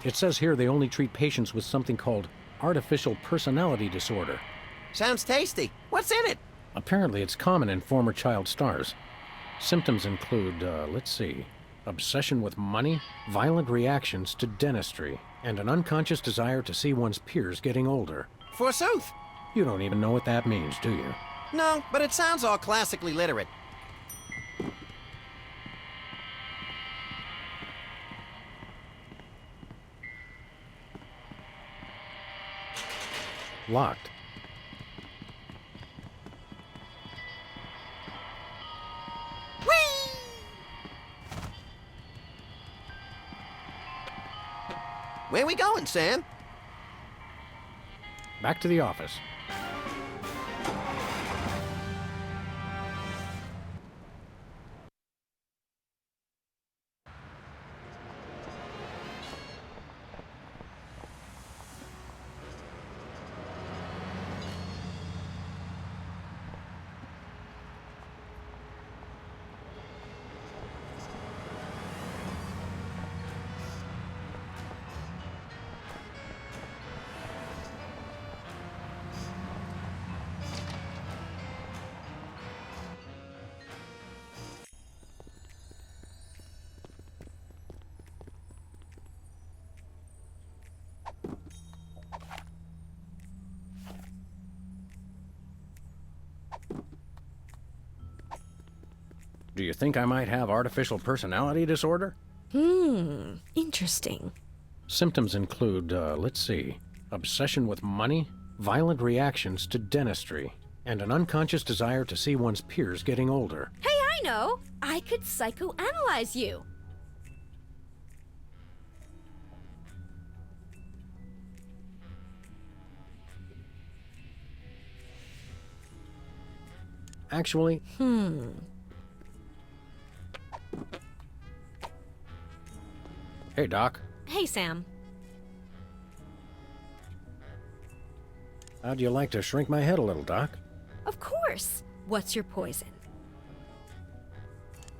It says here they only treat patients with something called artificial personality disorder. Sounds tasty. What's in it? Apparently it's common in former child stars. Symptoms include, let's see, obsession with money, violent reactions to dentistry, and an unconscious desire to see one's peers getting older. Forsooth. You don't even know what that means, do you? No, but it sounds all classically literate. Locked. Where we going, Sam? Back to the office. Do you think I might have artificial personality disorder? Interesting. Symptoms include, let's see, obsession with money, violent reactions to dentistry, and an unconscious desire to see one's peers getting older. Hey, I know! I could psychoanalyze you. Actually, Hey, Doc. Hey, Sam. How'd you like to shrink my head a little, Doc? Of course. What's your poison?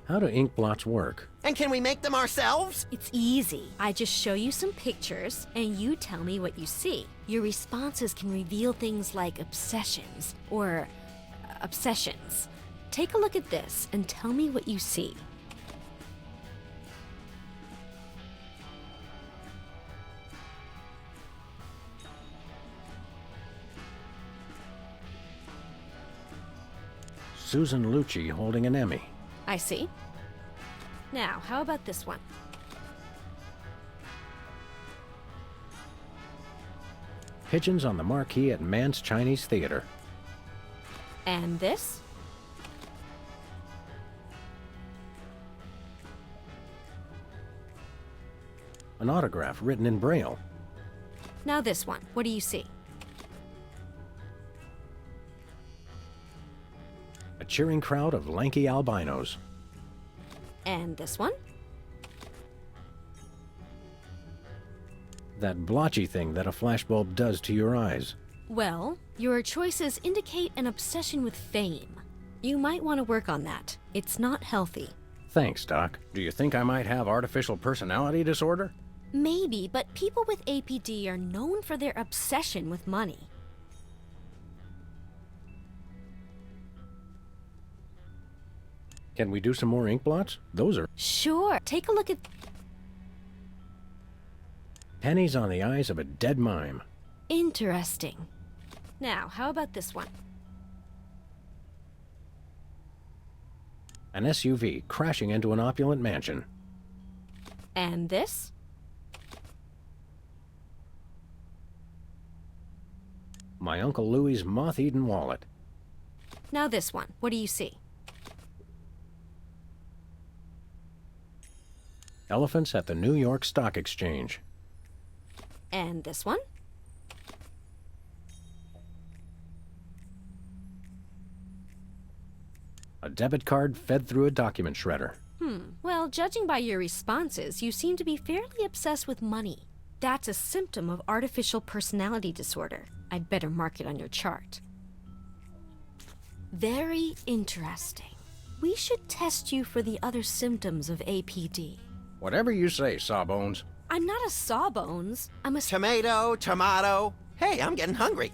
How do ink blots work? And can we make them ourselves? It's easy. I just show you some pictures, and you tell me what you see. Your responses can reveal things like obsessions, or obsessions. Take a look at this, and tell me what you see. Susan Lucci holding an Emmy. I see. Now, how about this one? Pigeons on the marquee at Mann's Chinese Theater. And this? An autograph written in Braille. Now this one. What do you see? A cheering crowd of lanky albinos. And this one? That blotchy thing that a flashbulb does to your eyes. Well, your choices indicate an obsession with fame. You might want to work on that. It's not healthy. Thanks, Doc. Do you think I might have artificial personality disorder? Maybe, but people with APD are known for their obsession with money. Can we do some more ink blots? Those are Sure. Take a look at... pennies on the eyes of a dead mime. Interesting. Now, how about this one? An SUV crashing into an opulent mansion. And this? My Uncle Louie's moth-eaten wallet. Now this one. What do you see? Elephants at the New York Stock Exchange. And this one? A debit card fed through a document shredder. Well, judging by your responses, you seem to be fairly obsessed with money. That's a symptom of artificial personality disorder. I'd better mark it on your chart. Very interesting. We should test you for the other symptoms of APD. Whatever you say, Sawbones. I'm not a sawbones. I'm a... Tomato. Hey, I'm getting hungry.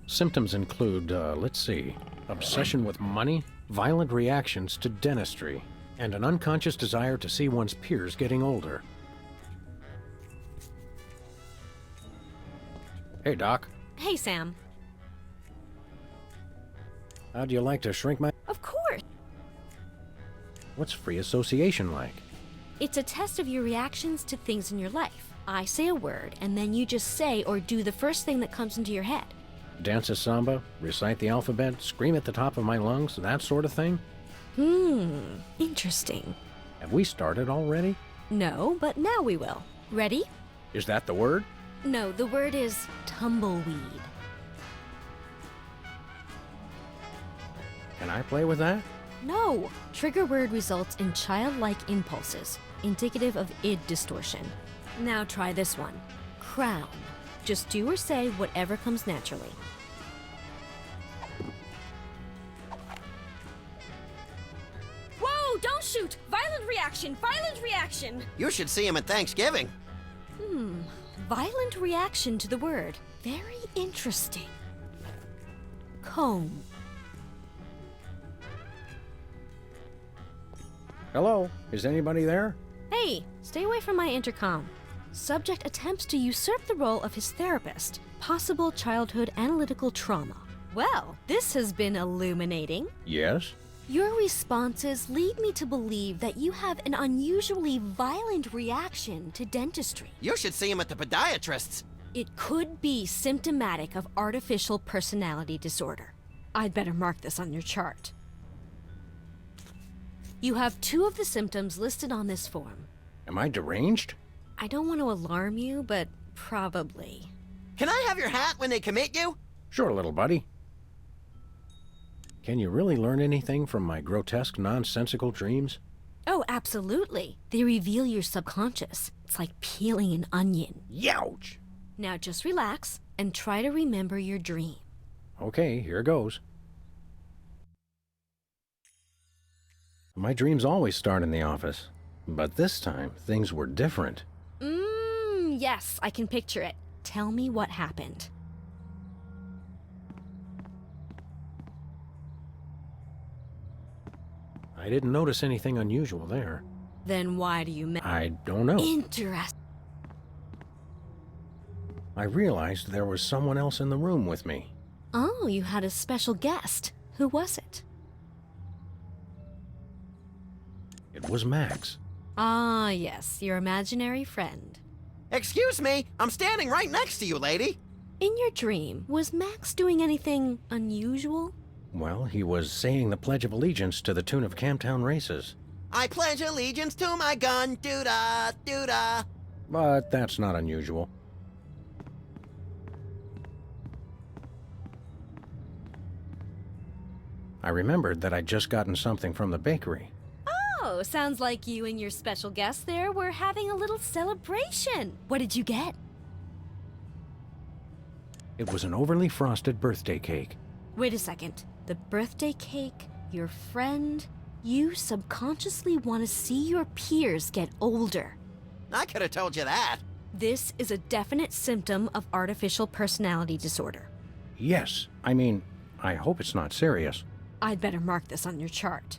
Symptoms include, let's see, obsession with money, violent reactions to dentistry, and an unconscious desire to see one's peers getting older. Hey, Doc. Hey, Sam. How'd you like to shrink my... Of course. What's free association like? It's a test of your reactions to things in your life. I say a word, and then you just say or do the first thing that comes into your head. Dance a samba, recite the alphabet, scream at the top of my lungs, that sort of thing? Interesting. Have we started already? No, but now we will. Ready? Is that the word? No, the word is tumbleweed. Can I play with that? No! Trigger word results in childlike impulses, indicative of id distortion. Now try this one. Crown. Just do or say whatever comes naturally. Whoa! Don't shoot! Violent reaction! Violent reaction! You should see him at Thanksgiving. Violent reaction to the word. Very interesting. Comb. Hello? Is anybody there? Hey, stay away from my intercom. Subject attempts to usurp the role of his therapist. Possible childhood analytical trauma. Well, this has been illuminating. Yes? Your responses lead me to believe that you have an unusually violent reaction to dentistry. You should see him at the podiatrist's. It could be symptomatic of artificial personality disorder. I'd better mark this on your chart. You have 2 of the symptoms listed on this form. Am I deranged? I don't want to alarm you, but probably. Can I have your hat when they commit you? Sure, little buddy. Can you really learn anything from my grotesque, nonsensical dreams? Oh, absolutely. They reveal your subconscious. It's like peeling an onion. Youch! Now just relax and try to remember your dream. Okay, here goes. My dreams always start in the office, but this time things were different. Yes, I can picture it. Tell me what happened. I didn't notice anything unusual there. Then why do you I don't know. Interesting. I realized there was someone else in the room with me. Oh, you had a special guest. Who was it? It was Max. Ah, yes, your imaginary friend. Excuse me, I'm standing right next to you, lady. In your dream, was Max doing anything unusual? Well, he was saying the Pledge of Allegiance to the tune of Camptown Races. I pledge allegiance to my gun, doo-da, doo-da. But that's not unusual. I remembered that I'd just gotten something from the bakery. Oh, sounds like you and your special guest there were having a little celebration. What did you get? It was an overly frosted birthday cake. Wait a second. The birthday cake, your friend, You subconsciously want to see your peers get older. I could have told you that. This is a definite symptom of artificial personality disorder. Yes, I mean, I hope it's not serious. I'd better mark this on your chart.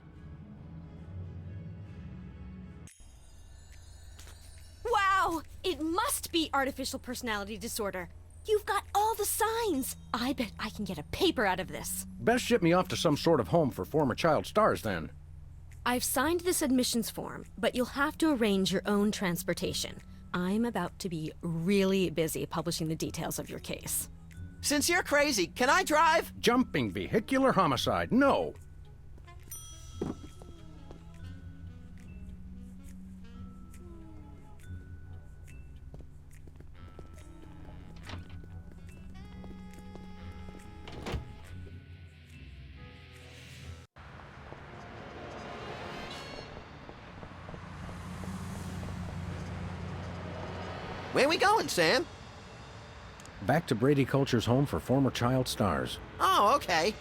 Wow! It must be artificial personality disorder. You've got all the signs. I bet I can get a paper out of this. Best ship me off to some sort of home for former child stars, then. I've signed this admissions form, but you'll have to arrange your own transportation. I'm about to be really busy publishing the details of your case. Since you're crazy, can I drive? Jumping vehicular homicide, no. Where we going, Sam? Back to Brady Culture's home for former child stars. Oh, okay.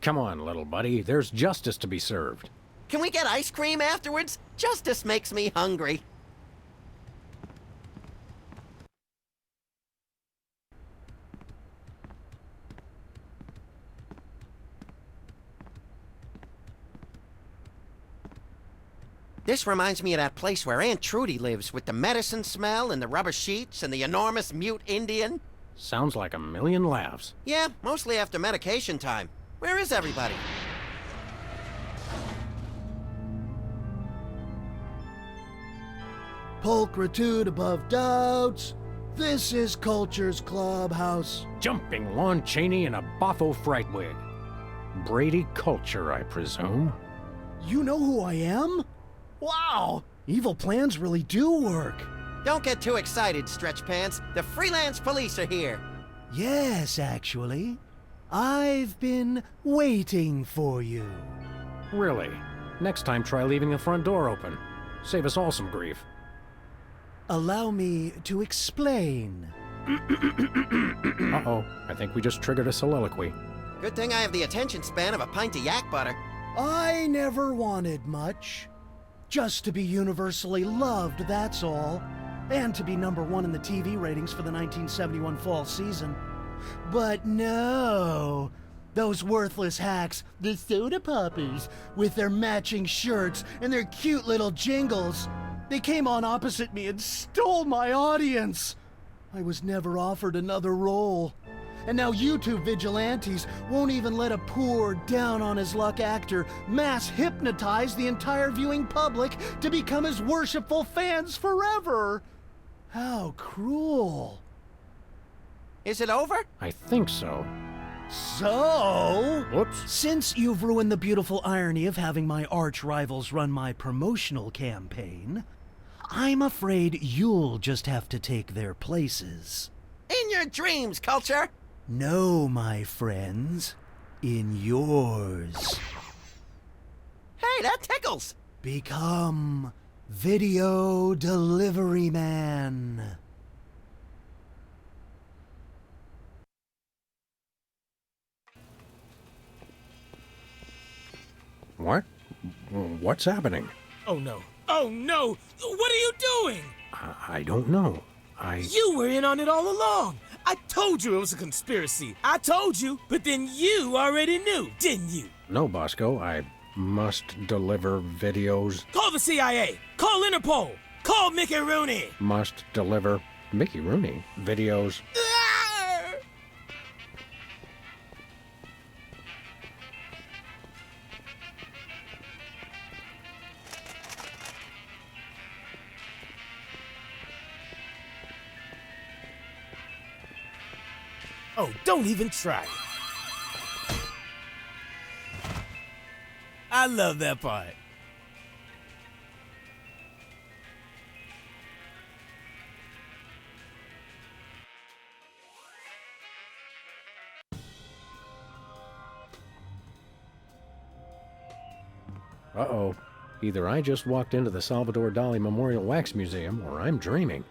Come on, little buddy. There's justice to be served. Can we get ice cream afterwards? Justice makes me hungry. This reminds me of that place where Aunt Trudy lives, with the medicine smell and the rubber sheets and the enormous mute Indian. Sounds like a million laughs. Yeah, mostly after medication time. Where is everybody? Pulchritude above doubts. This is Culture's Clubhouse. Jumping Lon Chaney in a boffo fright wig. Brady Culture, I presume. You know who I am? Wow! Evil plans really do work. Don't get too excited, Stretch Pants. The freelance police are here. Yes, actually. I've been waiting for you. Really? Next time, try leaving the front door open. Save us all some grief. Allow me to explain. Uh-oh, I think we just triggered a soliloquy. Good thing I have the attention span of a pint of yak butter. I never wanted much. Just to be universally loved, that's all. And to be #1 in the TV ratings for the 1971 fall season. But no, those worthless hacks, the soda poppers, with their matching shirts and their cute little jingles, they came on opposite me and stole my audience. I was never offered another role. And now YouTube vigilantes won't even let a poor, down-on-his-luck actor mass hypnotize the entire viewing public to become his worshipful fans forever. How cruel. Is it over? I think so. So, Whoops. since you've ruined the beautiful irony of having my arch rivals run my promotional campaign, I'm afraid you'll just have to take their places. In your dreams, Culture! No, my friends. In yours. Hey, that tickles! Become Video Delivery Man. What? What's happening? Oh no. Oh no! What are you doing? I don't know. You were in on it all along! I told you it was a conspiracy. I told you, but then you already knew, didn't you? No, Bosco. I must deliver videos. Call the CIA! Call Interpol! Call Mickey Rooney! Must deliver Mickey Rooney videos. Oh, don't even try. I love that part. Uh-oh. Either I just walked into the Salvador Dali Memorial Wax Museum, or I'm dreaming.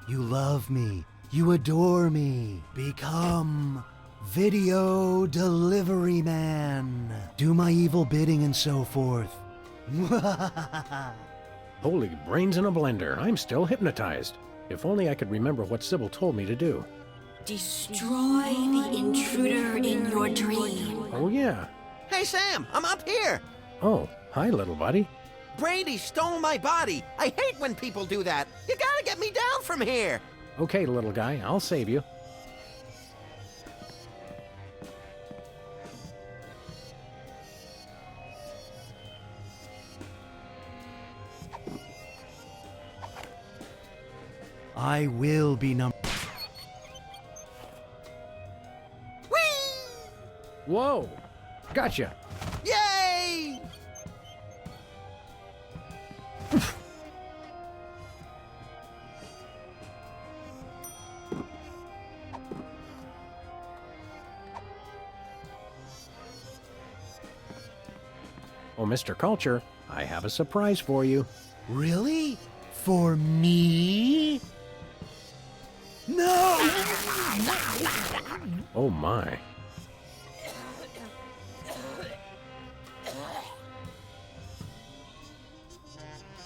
You love me. You adore me. Become Video Delivery Man. Do my evil bidding and so forth. Holy brains in a blender, I'm still hypnotized. If only I could remember what Sybil told me to do. Destroy the intruder in your dream. Oh yeah. Hey, Sam, I'm up here. Oh, hi little buddy. Brady stole my body. I hate when people do that. You gotta get me down from here. Okay, little guy, I'll save you. I will be number. Whoa! Gotcha! Yay! Oh, Mr. Culture, I have a surprise for you. Really? For me? No! Oh my.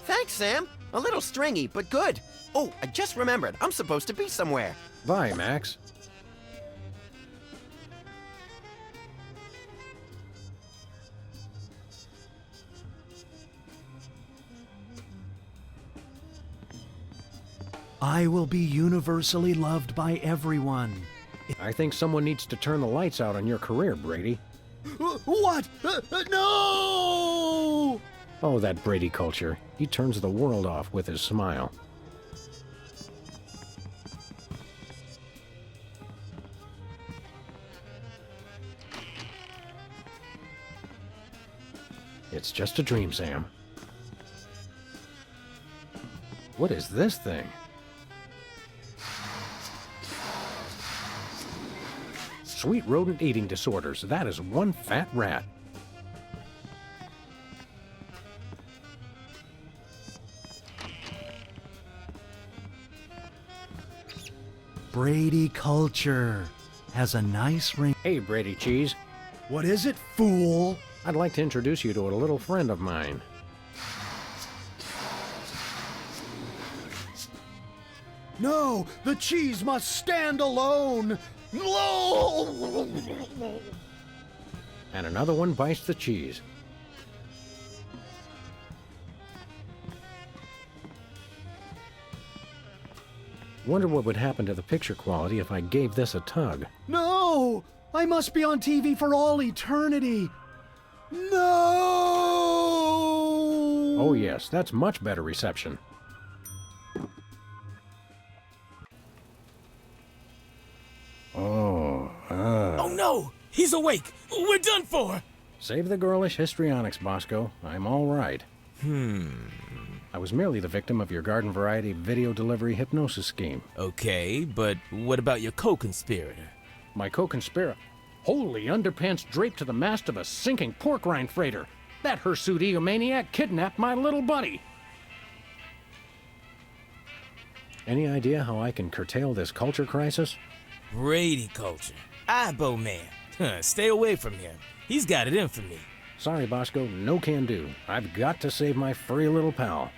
Thanks, Sam. A little stringy, but good. Oh, I just remembered. I'm supposed to be somewhere. Bye, Max. I will be universally loved by everyone. I think someone needs to turn the lights out on your career, Brady. What? No! Oh, that Brady Culture. He turns the world off with his smile. It's just a dream, Sam. What is this thing? Sweet rodent eating disorders. That is one fat rat. Brady Culture has a nice ring. Hey, Brady Cheese. What is it, fool? I'd like to introduce you to a little friend of mine. No, the cheese must stand alone. And another one bites the cheese. Wonder what would happen to the picture quality if I gave this a tug. No! I must be on TV for all eternity. No! Oh yes, that's much better reception. Oh no! He's awake! We're done for! Save the girlish histrionics, Bosco. I'm all right. I was merely the victim of your garden variety video delivery hypnosis scheme. Okay, but what about your co-conspirator? My co-conspirator? Holy underpants draped to the mast of a sinking pork rind freighter. That hirsute egomaniac kidnapped my little buddy. Any idea how I can curtail this culture crisis? Brady Culture. Ibo Man. Stay away from him. He's got it in for me. Sorry, Bosco, no can do. I've got to save my furry little pal.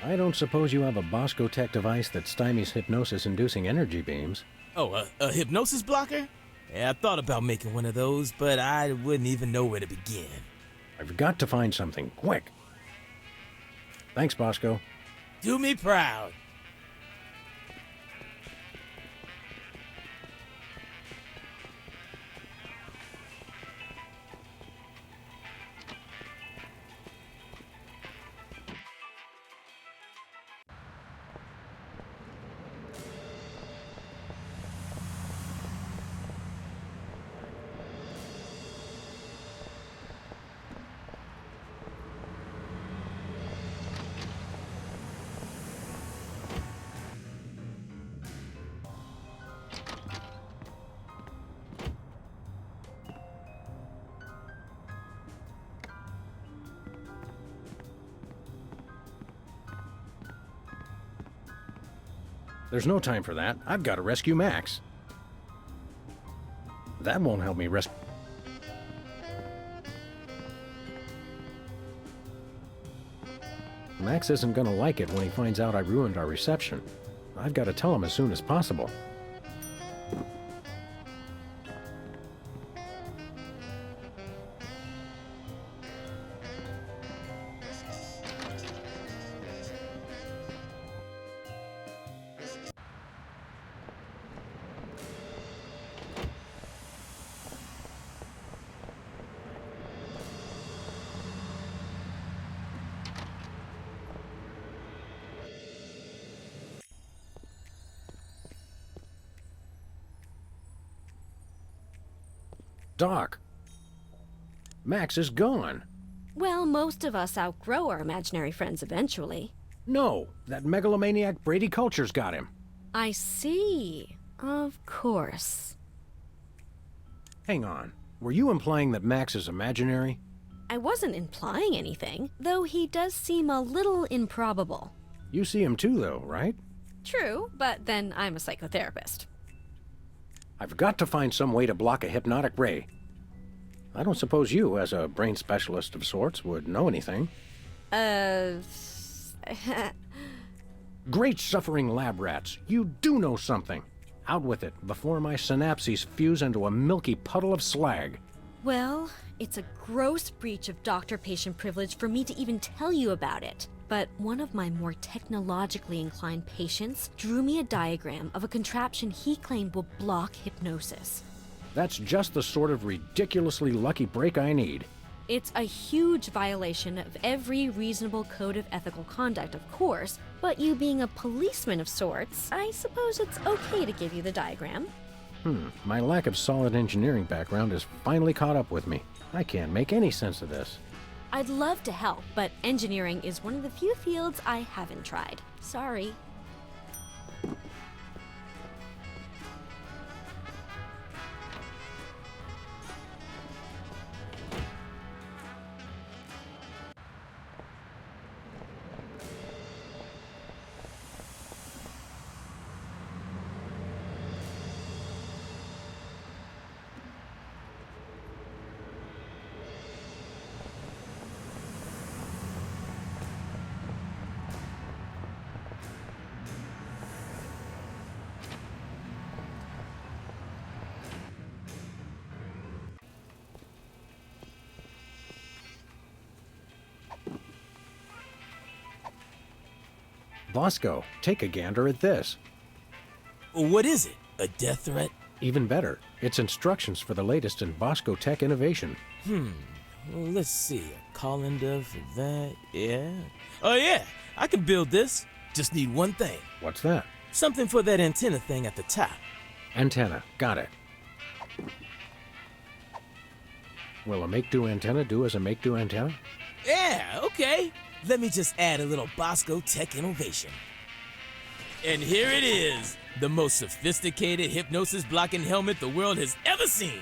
I don't suppose you have a Bosco Tech device that stymies hypnosis-inducing energy beams. Oh, a hypnosis blocker? Yeah, I thought about making one of those, but I wouldn't even know where to begin. I've got to find something, quick. Thanks, Bosco. Do me proud. There's no time for that. I've got to rescue Max. That won't help me rescue... Max isn't gonna like it when he finds out I ruined our reception. I've got to tell him as soon as possible. Doc, Max is gone. Well, most of us outgrow our imaginary friends eventually. No, that megalomaniac Brady Culture's got him. I see. Of course. Hang on. Were you implying that Max is imaginary? I wasn't implying anything, though he does seem a little improbable. You see him too, though, right? True, but then I'm a psychotherapist. I've got to find some way to block a hypnotic ray. I don't suppose you, as a brain specialist of sorts, would know anything. Great suffering lab rats, you do know something. Out with it, before my synapses fuse into a milky puddle of slag. Well, it's a gross breach of doctor-patient privilege for me to even tell you about it. But one of my more technologically inclined patients drew me a diagram of a contraption he claimed will block hypnosis. That's just the sort of ridiculously lucky break I need. It's a huge violation of every reasonable code of ethical conduct, of course, but you being a policeman of sorts, I suppose it's okay to give you the diagram. My lack of solid engineering background has finally caught up with me. I can't make any sense of this. I'd love to help, but engineering is one of the few fields I haven't tried. Sorry. Bosco, take a gander at this. What is it? A death threat? Even better, it's instructions for the latest in Bosco tech innovation. Well, let's see. A colander for that, yeah. Oh yeah, I can build this. Just need one thing. What's that? Something for that antenna thing at the top. Antenna, got it. Will a make-do antenna do as a make-do antenna? Yeah, okay. Let me just add a little Bosco tech innovation. And here it is, the most sophisticated hypnosis-blocking helmet the world has ever seen.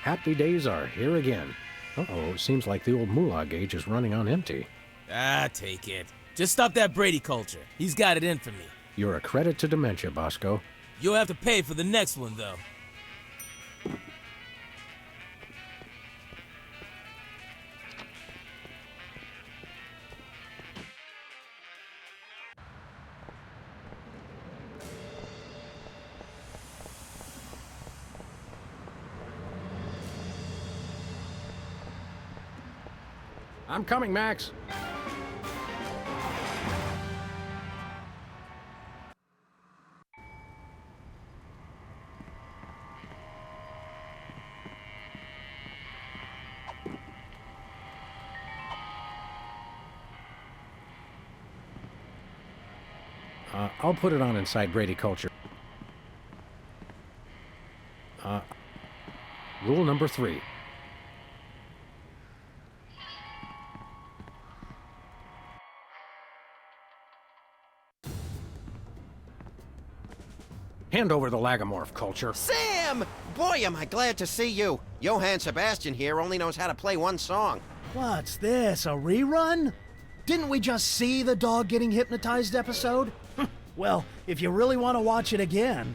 Happy days are here again. Uh-oh, seems like the old moolah gauge is running on empty. Ah, take it. Just stop that Brady culture. He's got it in for me. You're a credit to dementia, Bosco. You'll have to pay for the next one, though. I'm coming, Max. I'll put it on inside Brady Culture. Rule number 3. Hand over the Lagomorph, Culture. Sam! Boy, am I glad to see you. Johann Sebastian here only knows how to play one song. What's this, a rerun? Didn't we just see the dog getting hypnotized episode? Well, if you really want to watch it again.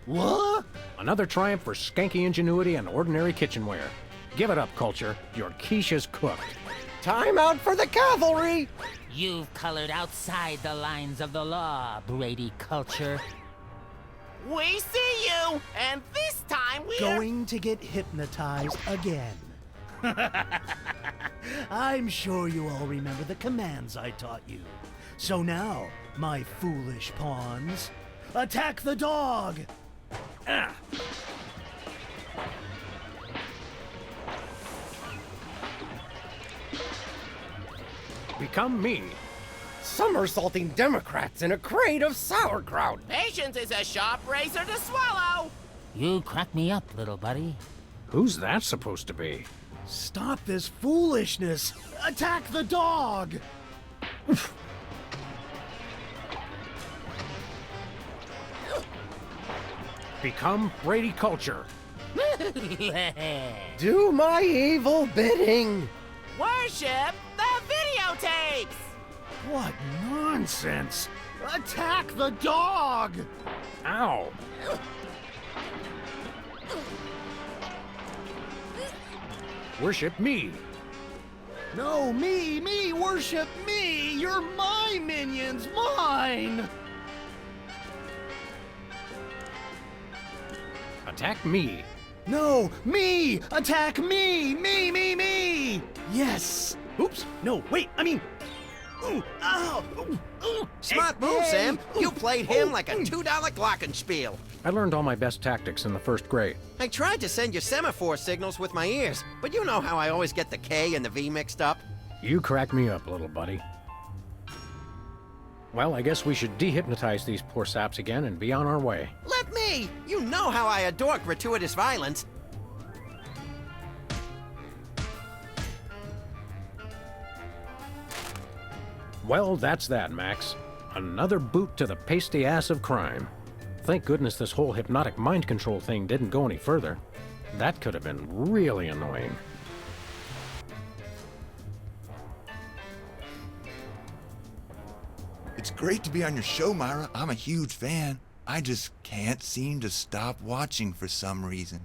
What? Another triumph for skanky ingenuity and ordinary kitchenware. Give it up, Culture. Your quiche is cooked. Time out for the cavalry! You've colored outside the lines of the law, Brady Culture. We see you, and this time we're Going to get hypnotized again. I'm sure you all remember the commands I taught you. So now, my foolish pawns, attack the dog! Ah. Become me. Somersaulting Democrats in a crate of sauerkraut. Patience is a sharp razor to swallow. You crack me up, little buddy. Who's that supposed to be? Stop this foolishness! Attack the dog! Become Brady Culture. Do my evil bidding. Worship the videotapes. What nonsense! Attack the dog! Ow. Worship me. No, me, worship me! You're my minions, mine! Attack me. No, me! Attack me! Me! Yes! Oops, no, wait, I mean... Ooh, ow! Ooh, ooh, Smart move, Sam. You played him like a $2 glockenspiel. I learned all my best tactics in the first grade. I tried to send you semaphore signals with my ears, but you know how I always get the K and the V mixed up. You crack me up, little buddy. Well, I guess we should dehypnotize these poor saps again and be on our way. Let me! You know how I adore gratuitous violence. Well, that's that, Max. Another boot to the pasty ass of crime. Thank goodness this whole hypnotic mind control thing didn't go any further. That could have been really annoying. It's great to be on your show, Myra. I'm a huge fan. I just can't seem to stop watching for some reason.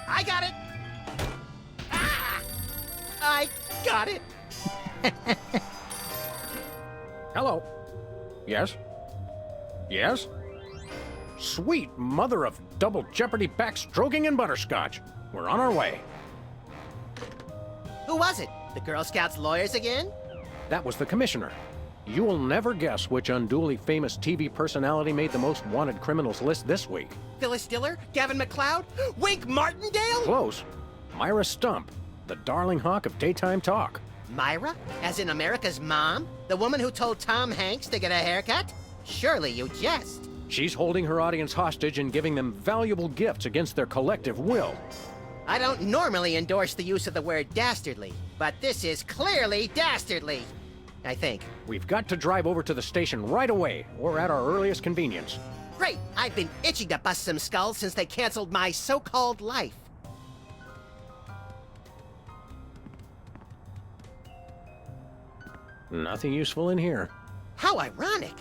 I got it! Ah! I got it! Hello. Yes? Yes? Sweet mother of double jeopardy backstroking and butterscotch. We're on our way. Who was it? The Girl Scouts lawyers again? That was the commissioner. You will never guess which unduly famous TV personality made the most wanted criminals list this week. Phyllis Diller? Gavin McLeod? Wink Martindale? Close. Myra Stump, the darling hawk of daytime talk. Myra? As in America's mom? The woman who told Tom Hanks to get a haircut? Surely you jest. She's holding her audience hostage and giving them valuable gifts against their collective will. I don't normally endorse the use of the word dastardly, but this is clearly dastardly. I think. We've got to drive over to the station right away, or at our earliest convenience. Great! I've been itching to bust some skulls since they canceled my so-called life. Nothing useful in here. How ironic!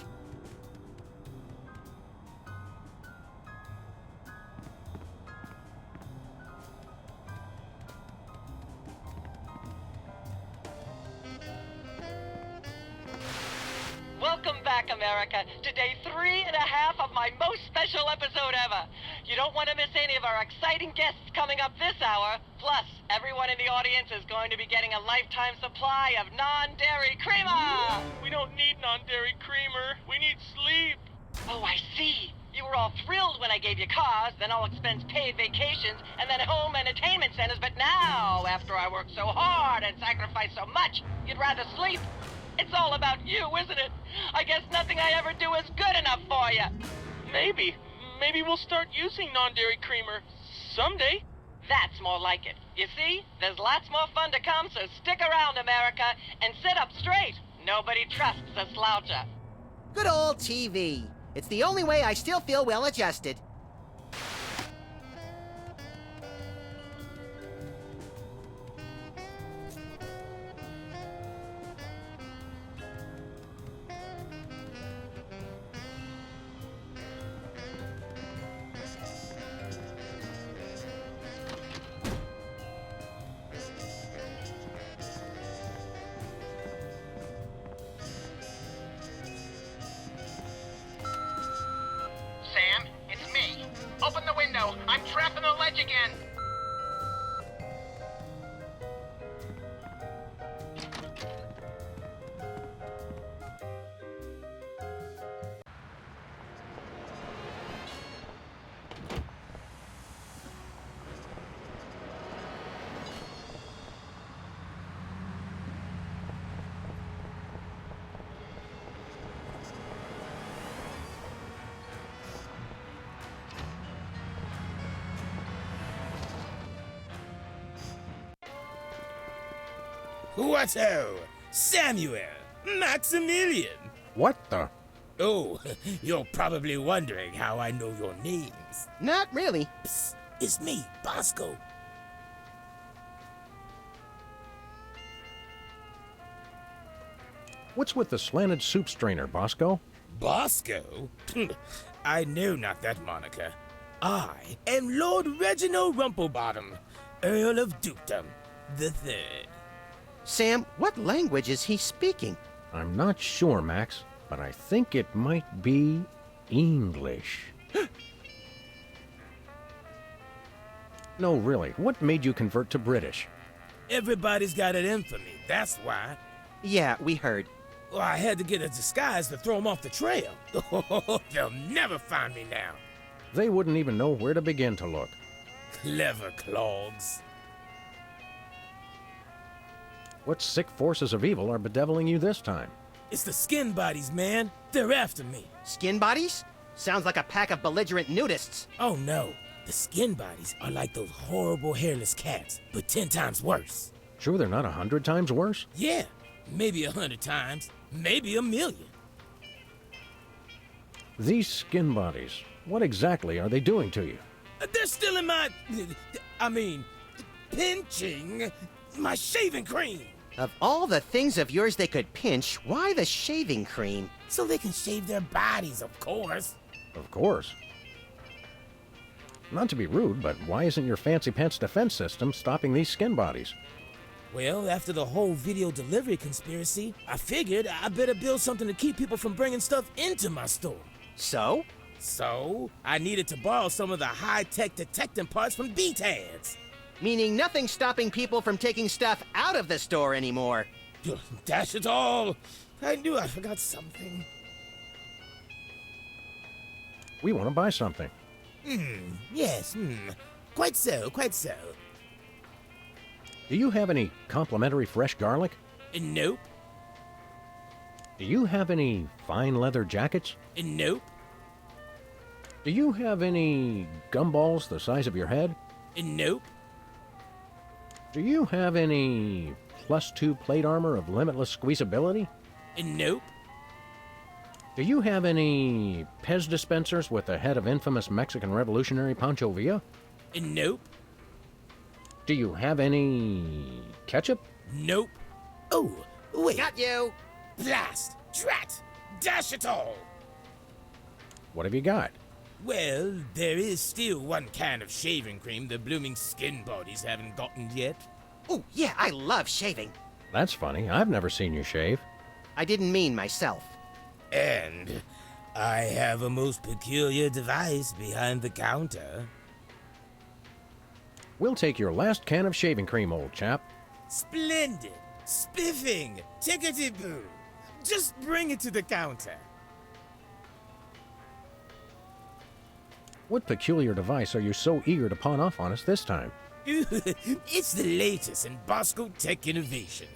Welcome back, America, to day 3.5 of my most special episode ever. You don't want to miss any of our exciting guests coming up this hour. Plus, everyone in the audience is going to be getting a lifetime supply of non-dairy creamer. We don't need non-dairy creamer. We need sleep. Oh, I see. You were all thrilled when I gave you cars, then all expense paid vacations, and then home entertainment centers. But now, after I worked so hard and sacrificed so much, you'd rather sleep. It's all about you, isn't it? I guess nothing I ever do is good enough for you. Maybe we'll start using non-dairy creamer someday. That's more like it. You see, there's lots more fun to come, so stick around, America, and sit up straight. Nobody trusts a sloucher. Good old TV. It's the only way I still feel well-adjusted. Sam, it's me. Open the window. I'm trapped on the ledge again. What-ho? Samuel! Maximilian! What the? Oh, you're probably wondering how I know your names. Not really. Psst, it's me, Bosco. What's with the slanted soup strainer, Bosco? Bosco? I know not that moniker. I am Lord Reginald Rumplebottom, Earl of Dukedom the Third. Sam, what language is he speaking? I'm not sure, Max, but I think it might be English. No, really, what made you convert to British? Everybody's got it in for me, that's why. Yeah, we heard. Well, I had to get a disguise to throw them off the trail. They'll never find me now. They wouldn't even know where to begin to look. Clever clogs. What sick forces of evil are bedeviling you this time? It's the skin bodies, man. They're after me. Skin bodies? Sounds like a pack of belligerent nudists. Oh no, the skin bodies are like those horrible hairless cats, but 10 times worse. Sure they're not 100 times worse? Yeah, maybe 100 times, maybe 1,000,000. These skin bodies, what exactly are they doing to you? They're still in my... pinching my shaving cream. Of all the things of yours they could pinch, why the shaving cream? So they can shave their bodies, of course. Of course. Not to be rude, but why isn't your Fancy Pants defense system stopping these skin bodies? Well, after the whole video delivery conspiracy, I figured I better build something to keep people from bringing stuff into my store. So? So, I needed to borrow some of the high-tech detecting parts from BTADS. Meaning nothing stopping people from taking stuff out of the store anymore. Dash it all! I knew I forgot something. We want to buy something. Yes, quite so, quite so. Do you have any complimentary fresh garlic? Nope. Do you have any fine leather jackets? Nope. Do you have any gumballs the size of your head? Nope. Do you have any +2 plate armor of limitless squeezability? Nope. Do you have any Pez dispensers with the head of infamous Mexican revolutionary Pancho Villa? Nope. Do you have any ketchup? Nope. Oh, wait. Got you! Blast! Drat! Dash it all! What have you got? Well, there is still one can of shaving cream the blooming skin bodies haven't gotten yet. Oh, yeah, I love shaving. That's funny. I've never seen you shave. I didn't mean myself. And I have a most peculiar device behind the counter. We'll take your last can of shaving cream, old chap. Splendid! Spiffing! Tickety-boo! Just bring it to the counter. What peculiar device are you so eager to pawn off on us this time? It's the latest in Bosco tech innovation.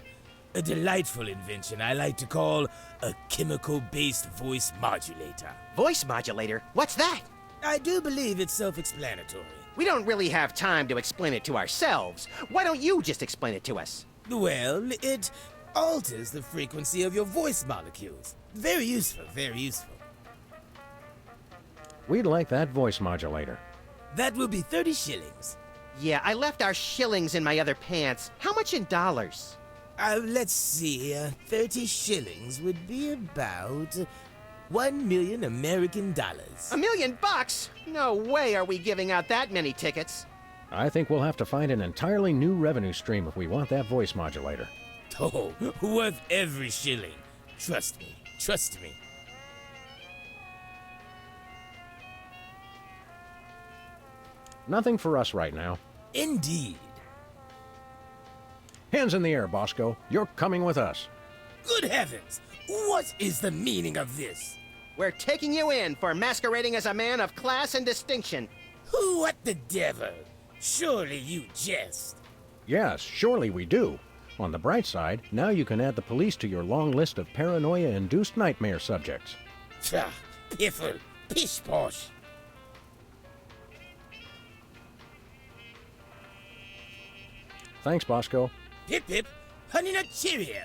A delightful invention I like to call a chemical-based voice modulator. Voice modulator? What's that? I do believe it's self-explanatory. We don't really have time to explain it to ourselves. Why don't you just explain it to us? Well, it alters the frequency of your voice molecules. Very useful, very useful. We'd like that voice modulator. That will be 30 shillings. Yeah, I left our shillings in my other pants. How much in dollars? Let's see. 30 shillings would be about 1 million American dollars. $1 million? No way are we giving out that many tickets. I think we'll have to find an entirely new revenue stream if we want that voice modulator. Oh, worth every shilling. Trust me. Trust me. Nothing for us right now. Indeed. Hands in the air, Bosco. You're coming with us. Good heavens! What is the meaning of this? We're taking you in for masquerading as a man of class and distinction. What the devil? Surely you jest. Yes, surely we do. On the bright side, now you can add the police to your long list of paranoia-induced nightmare subjects. Tch, piffle, pish-posh. Thanks, Bosco. Pip-pip, Honey Nut Cheerio.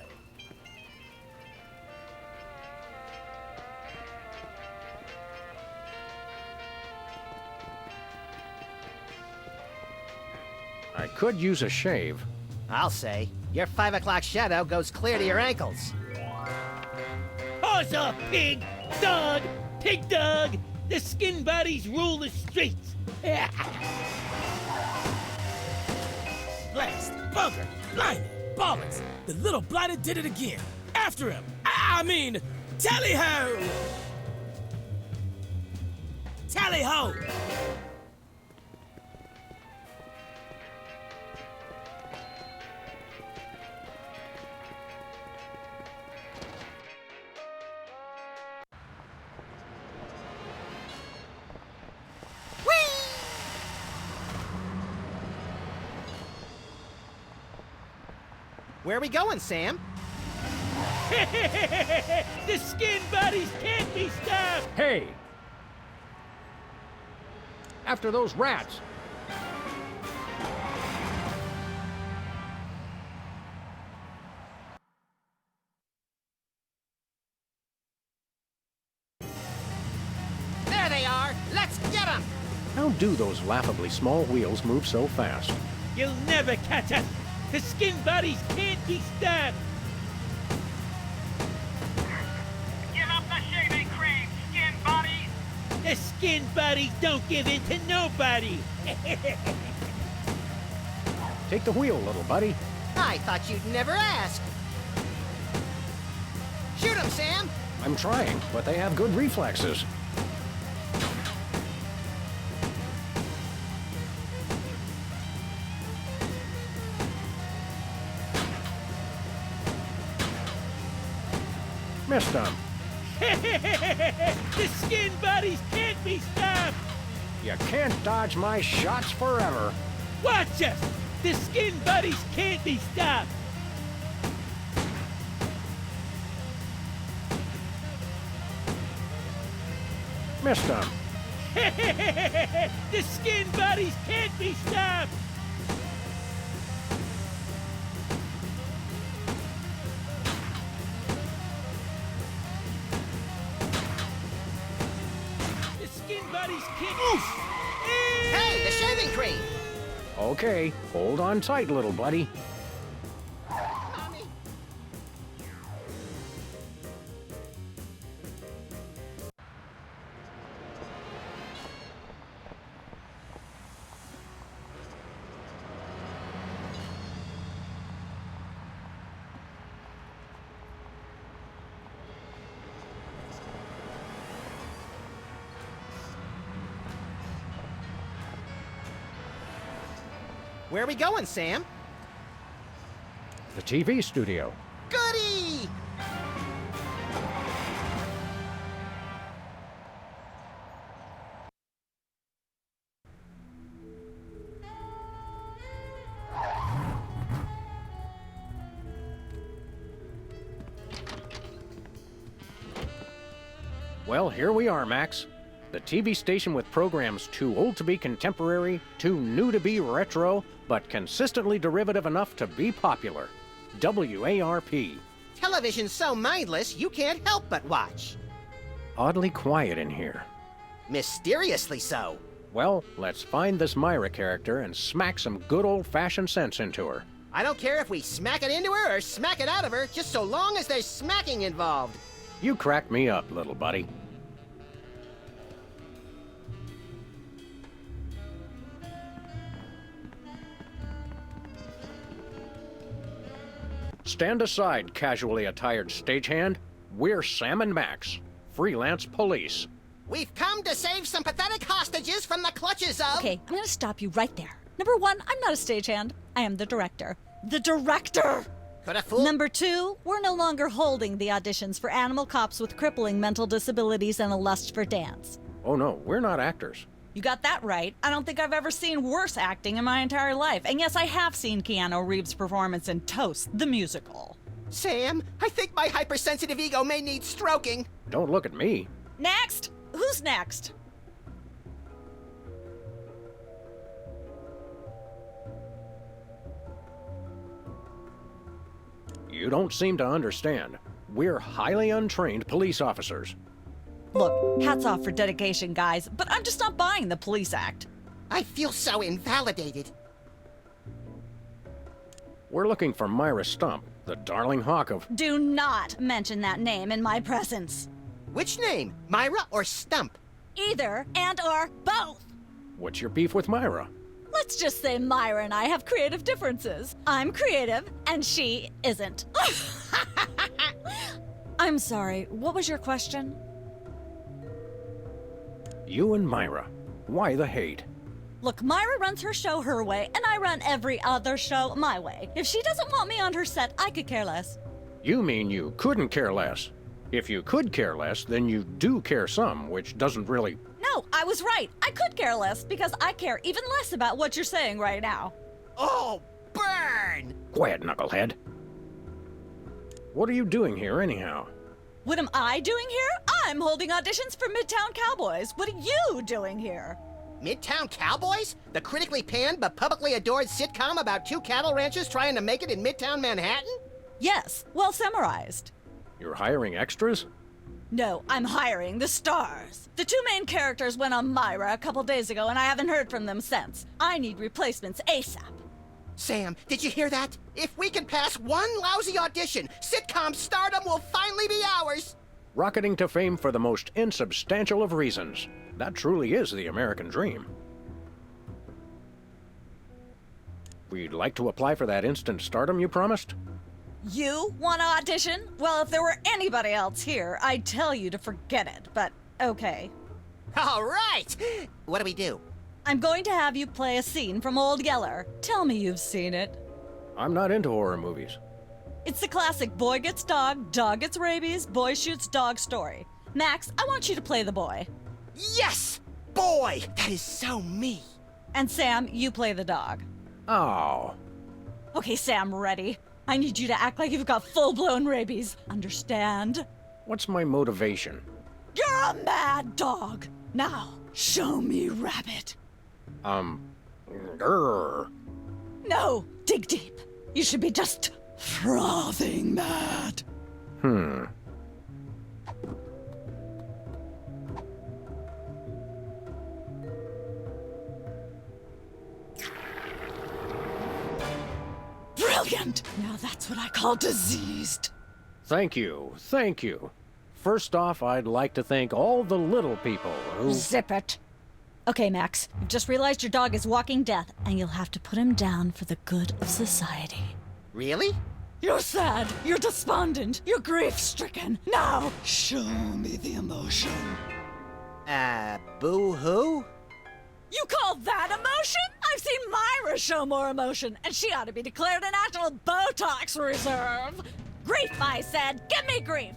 I could use a shave. I'll say. Your 5 o'clock shadow goes clear to your ankles. Horse off, pig! Dog! Pig dog! The skin bodies rule the streets! Blast! Bugger! Blimey! Bollocks! The little blighter did it again! After him! I mean, tally-ho! Tally-ho! Where are we going, Sam? The skin bodies can't be stopped! Hey! After those rats! There they are! Let's get them! How do those laughably small wheels move so fast? You'll never catch us! The skin bodies can't be stopped! Give up the shaving cream, skin bodies! The skin buddies don't give in to nobody. Take the wheel, little buddy. I thought you'd never ask. Shoot him, Sam! I'm trying, but they have good reflexes. Missed them. The skin buddies can't be stopped. You can't dodge my shots forever. Watch us. The skin buddies can't be stopped. Missed them. The skin buddies can't be stopped. The skin buddies can't. Oof! Hey, the shaving cream! Okay, hold on tight, little buddy. Where are we going, Sam? The TV studio. Goody! Well, here we are, Max. The TV station with programs too old to be contemporary, too new to be retro, but consistently derivative enough to be popular. WARP. Television's so mindless, you can't help but watch. Oddly quiet in here. Mysteriously so. Well, let's find this Myra character and smack some good old-fashioned sense into her. I don't care if we smack it into her or smack it out of her, just so long as there's smacking involved. You crack me up, little buddy. Stand aside, casually attired stagehand. We're Sam and Max, freelance police. We've come to save some pathetic hostages from the clutches of... Okay, I'm gonna stop you right there. Number one, I'm not a stagehand. I am the director. The director! Could a fool... Number two, we're no longer holding the auditions for animal cops with crippling mental disabilities and a lust for dance. Oh no, we're not actors. You got that right. I don't think I've ever seen worse acting in my entire life. And yes, I have seen Keanu Reeves' performance in Toast, the musical. Sam, I think my hypersensitive ego may need stroking. Don't look at me. Next? Who's next? You don't seem to understand. We're highly untrained police officers. Look, hats off for dedication, guys, but I'm just not buying the police act. I feel so invalidated. We're looking for Myra Stump, the darling hawk of... Do not mention that name in my presence. Which name, Myra or Stump? Either and or both. What's your beef with Myra? Let's just say Myra and I have creative differences. I'm creative, and she isn't. I'm sorry, what was your question? You and Myra. Why the hate? Look, Myra runs her show her way, and I run every other show my way. If she doesn't want me on her set, I could care less. You mean you couldn't care less? If you could care less, then you do care some, which doesn't really... No, I was right. I could care less, because I care even less about what you're saying right now. Oh, burn! Quiet, knucklehead. What are you doing here, anyhow? What am I doing here? I'm holding auditions for Midtown Cowboys. What are you doing here? Midtown Cowboys? The critically panned but publicly adored sitcom about two cattle ranchers trying to make it in Midtown Manhattan? Yes, well summarized. You're hiring extras? No, I'm hiring the stars. The two main characters went on Myra a couple days ago, and I haven't heard from them since. I need replacements ASAP. Sam, did you hear that? If we can pass one lousy audition, sitcom stardom will finally be ours. rocketing to fame for the most insubstantial of reasons. That truly is the American dream. We'd like to apply for that instant stardom you promised. You want to audition? Well, if there were anybody else here, I'd tell you to forget it, but okay. All right! What do we do? I'm going to have you play a scene from Old Yeller. Tell me you've seen it. I'm not into horror movies. It's the classic boy gets dog, dog gets rabies, boy shoots dog story. Max, I want you to play the boy. Yes! Boy! That is so me! And Sam, you play the dog. Oh. Okay, Sam, ready? I need you to act like you've got full-blown rabies. Understand? What's my motivation? You're a mad dog. Now, show me Rabbit. Grr. No, dig deep. You should be just frothing mad. Brilliant! Now that's what I call diseased. Thank you, thank you. First off, I'd like to thank all the little people who... Zip it. Okay, Max, you've just realized your dog is walking death, and you'll have to put him down for the good of society. Really? You're sad, you're despondent, you're grief-stricken. Now, show me the emotion. Boo-hoo? You call that emotion? I've seen Myra show more emotion, and she ought to be declared a national Botox reserve. Grief, I said. Give me grief.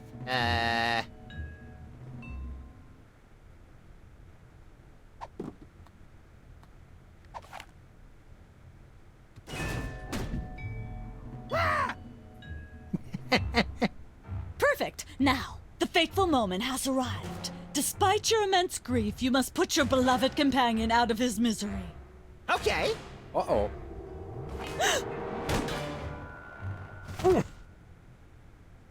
Perfect. Now, the fateful moment has arrived. Despite your immense grief, you must put your beloved companion out of his misery. Okay. Uh-oh.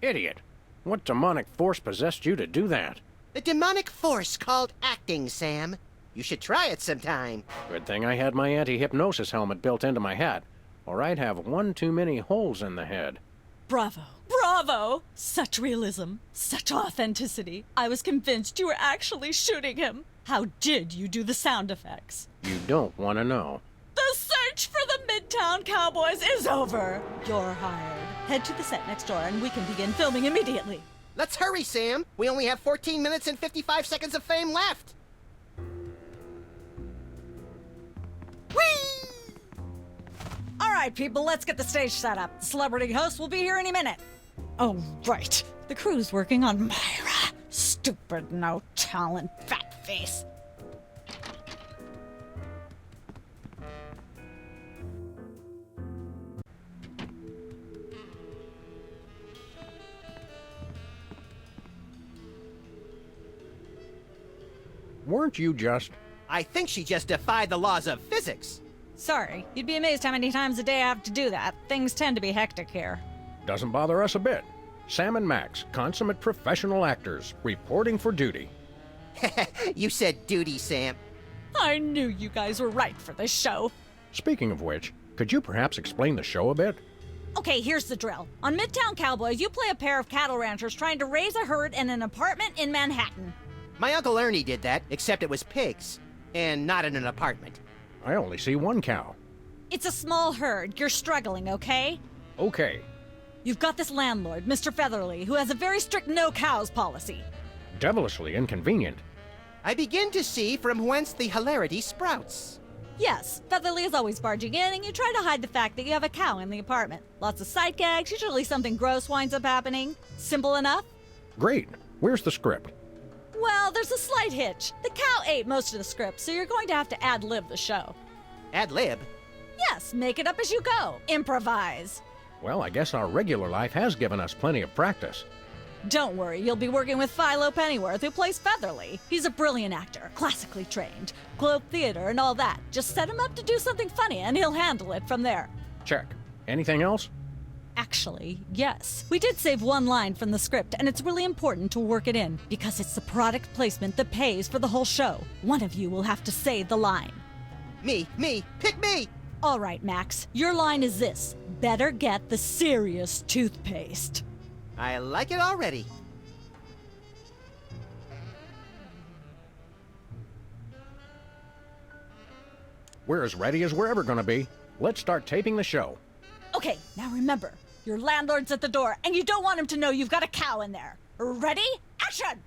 Idiot. What demonic force possessed you to do that? The demonic force called acting, Sam. You should try it sometime. Good thing I had my anti-hypnosis helmet built into my hat, or I'd have one too many holes in the head. Bravo. Bravo! Such realism, such authenticity. I was convinced you were actually shooting him. How did you do the sound effects? You don't want to know. The search for the Midtown Cowboys is over. You're hired. Head to the set next door and we can begin filming immediately. Let's hurry, Sam. We only have 14 minutes and 55 seconds of fame left. Whee! All right, people, let's get the stage set up. The celebrity host will be here any minute. Oh, right. The crew's working on Myra. Stupid, no talent, fat face. Weren't you just... I think she just defied the laws of physics. Sorry, you'd be amazed how many times a day I have to do that. Things tend to be hectic here. Doesn't bother us a bit. Sam and Max, consummate professional actors, reporting for duty. You said duty, Sam. I knew you guys were right for this show. Speaking of which, could you perhaps explain the show a bit? Okay, here's the drill. On Midtown Cowboys, you play a pair of cattle ranchers trying to raise a herd in an apartment in Manhattan. My Uncle Ernie did that, except it was pigs. And not in an apartment. I only see one cow. It's a small herd. You're struggling, okay? Okay. You've got this landlord, Mr. Featherly, who has a very strict no cows policy. Devilishly inconvenient. I begin to see from whence the hilarity sprouts. Yes, Featherly is always barging in, and you try to hide the fact that you have a cow in the apartment. Lots of sight gags, usually something gross winds up happening. Simple enough? Great. Where's the script? Well, there's a slight hitch. The cow ate most of the script, so you're going to have to ad-lib the show. Ad-lib? Yes, make it up as you go. Improvise. Well, I guess our regular life has given us plenty of practice. Don't worry, you'll be working with Philo Pennyworth, who plays Featherly. He's a brilliant actor, classically trained, Globe Theater and all that. Just set him up to do something funny, and he'll handle it from there. Check. Anything else? Actually, yes. We did save one line from the script, and it's really important to work it in, because it's the product placement that pays for the whole show. One of you will have to say the line. Me, pick me! All right, Max, your line is this. Better get the serious toothpaste. I like it already. We're as ready as we're ever gonna be. Let's start taping the show. Okay, now remember, your landlord's at the door, and you don't want him to know you've got a cow in there. Ready? Action!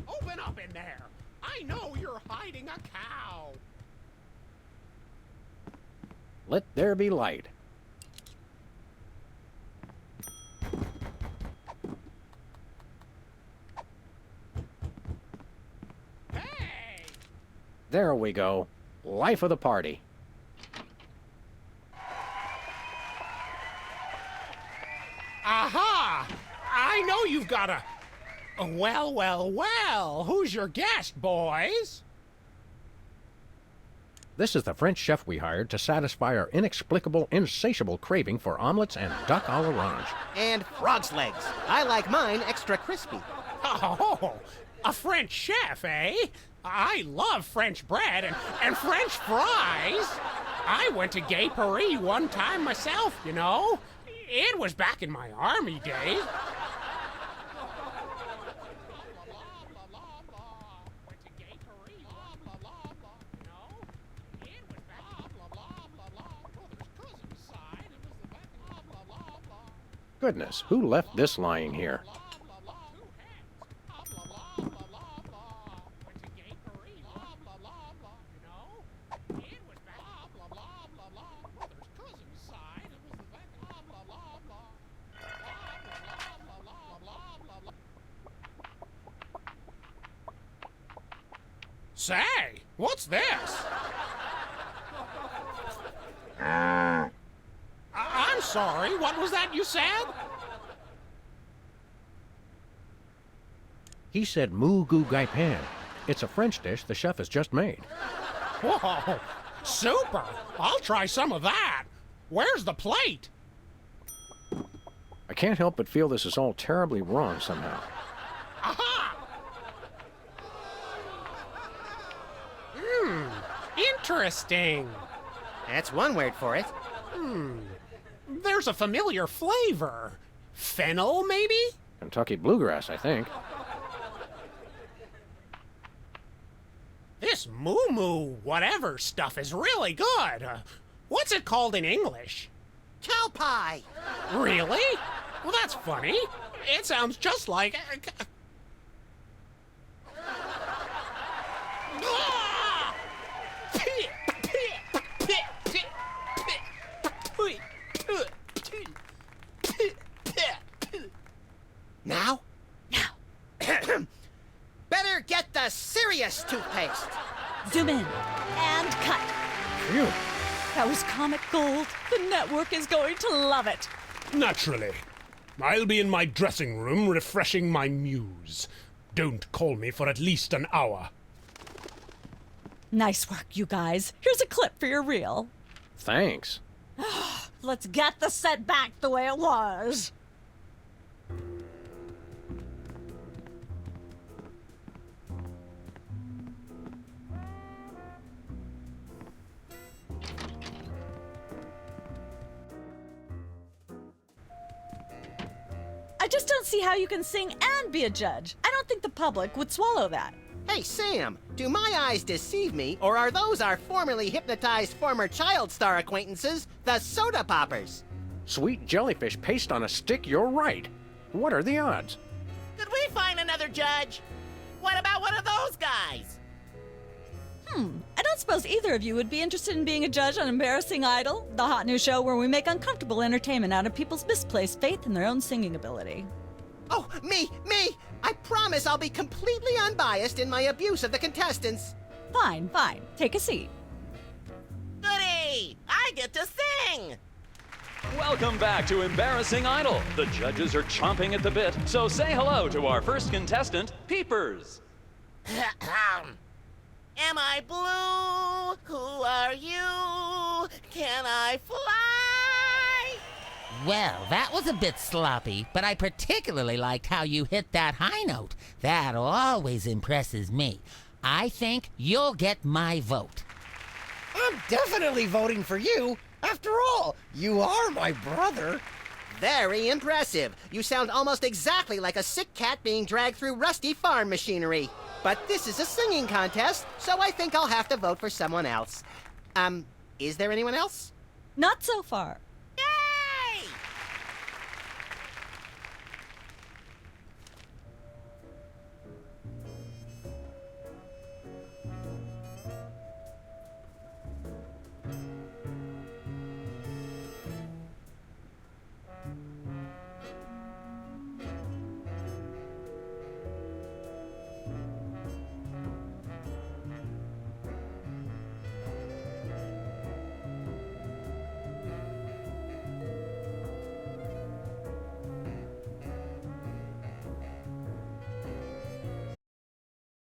Open up in there! I know you're hiding a cow! Let there be light. There we go. Life of the party. Aha! I know you've got a... Well, who's your guest, boys? This is the French chef we hired to satisfy our inexplicable, insatiable craving for omelets and duck à l'orange. And frog's legs. I like mine extra crispy. Oh, a French chef, eh? I love French bread and French fries. I went to Gay Paris one time myself, you know. It was back in my army days. Goodness, who left this lying here? Say, what's this? I'm sorry, what was that you said? He said moo goo gai pan. It's a French dish the chef has just made. Whoa, super! I'll try some of that. Where's the plate? I can't help but feel this is all terribly wrong somehow. Aha! Interesting. That's one word for it. There's a familiar flavor. Fennel, maybe? Kentucky bluegrass, I think. This moo whatever stuff is really good. What's it called in English? Cow pie. Really? Well, that's funny. It sounds just like... Now? Now. Better get the serious toothpaste. Zoom in and cut. Phew. That was comic gold. The network is going to love it. Naturally. I'll be in my dressing room refreshing my muse. Don't call me for at least an hour. Nice work, you guys. Here's a clip for your reel. Thanks. Let's get the set back the way it was. I just don't see how you can sing and be a judge. I don't think the public would swallow that. Hey, Sam, do my eyes deceive me, or are those our formerly hypnotized former child star acquaintances, the Soda Poppers? Sweet jellyfish paste on a stick, you're right. What are the odds? Could we find another judge? What about one of those guys? I don't suppose either of you would be interested in being a judge on Embarrassing Idol, the hot new show where we make uncomfortable entertainment out of people's misplaced faith in their own singing ability. Oh, me! I promise I'll be completely unbiased in my abuse of the contestants. Fine. Take a seat. Goody! I get to sing! Welcome back to Embarrassing Idol. The judges are chomping at the bit, so say hello to our first contestant, Peepers. Am I blue? Who are you? Can I fly? Well, that was a bit sloppy, but I particularly liked how you hit that high note. That always impresses me. I think you'll get my vote. I'm definitely voting for you. After all, you are my brother. Very impressive. You sound almost exactly like a sick cat being dragged through rusty farm machinery. But this is a singing contest, so I think I'll have to vote for someone else. Is there anyone else? Not so far.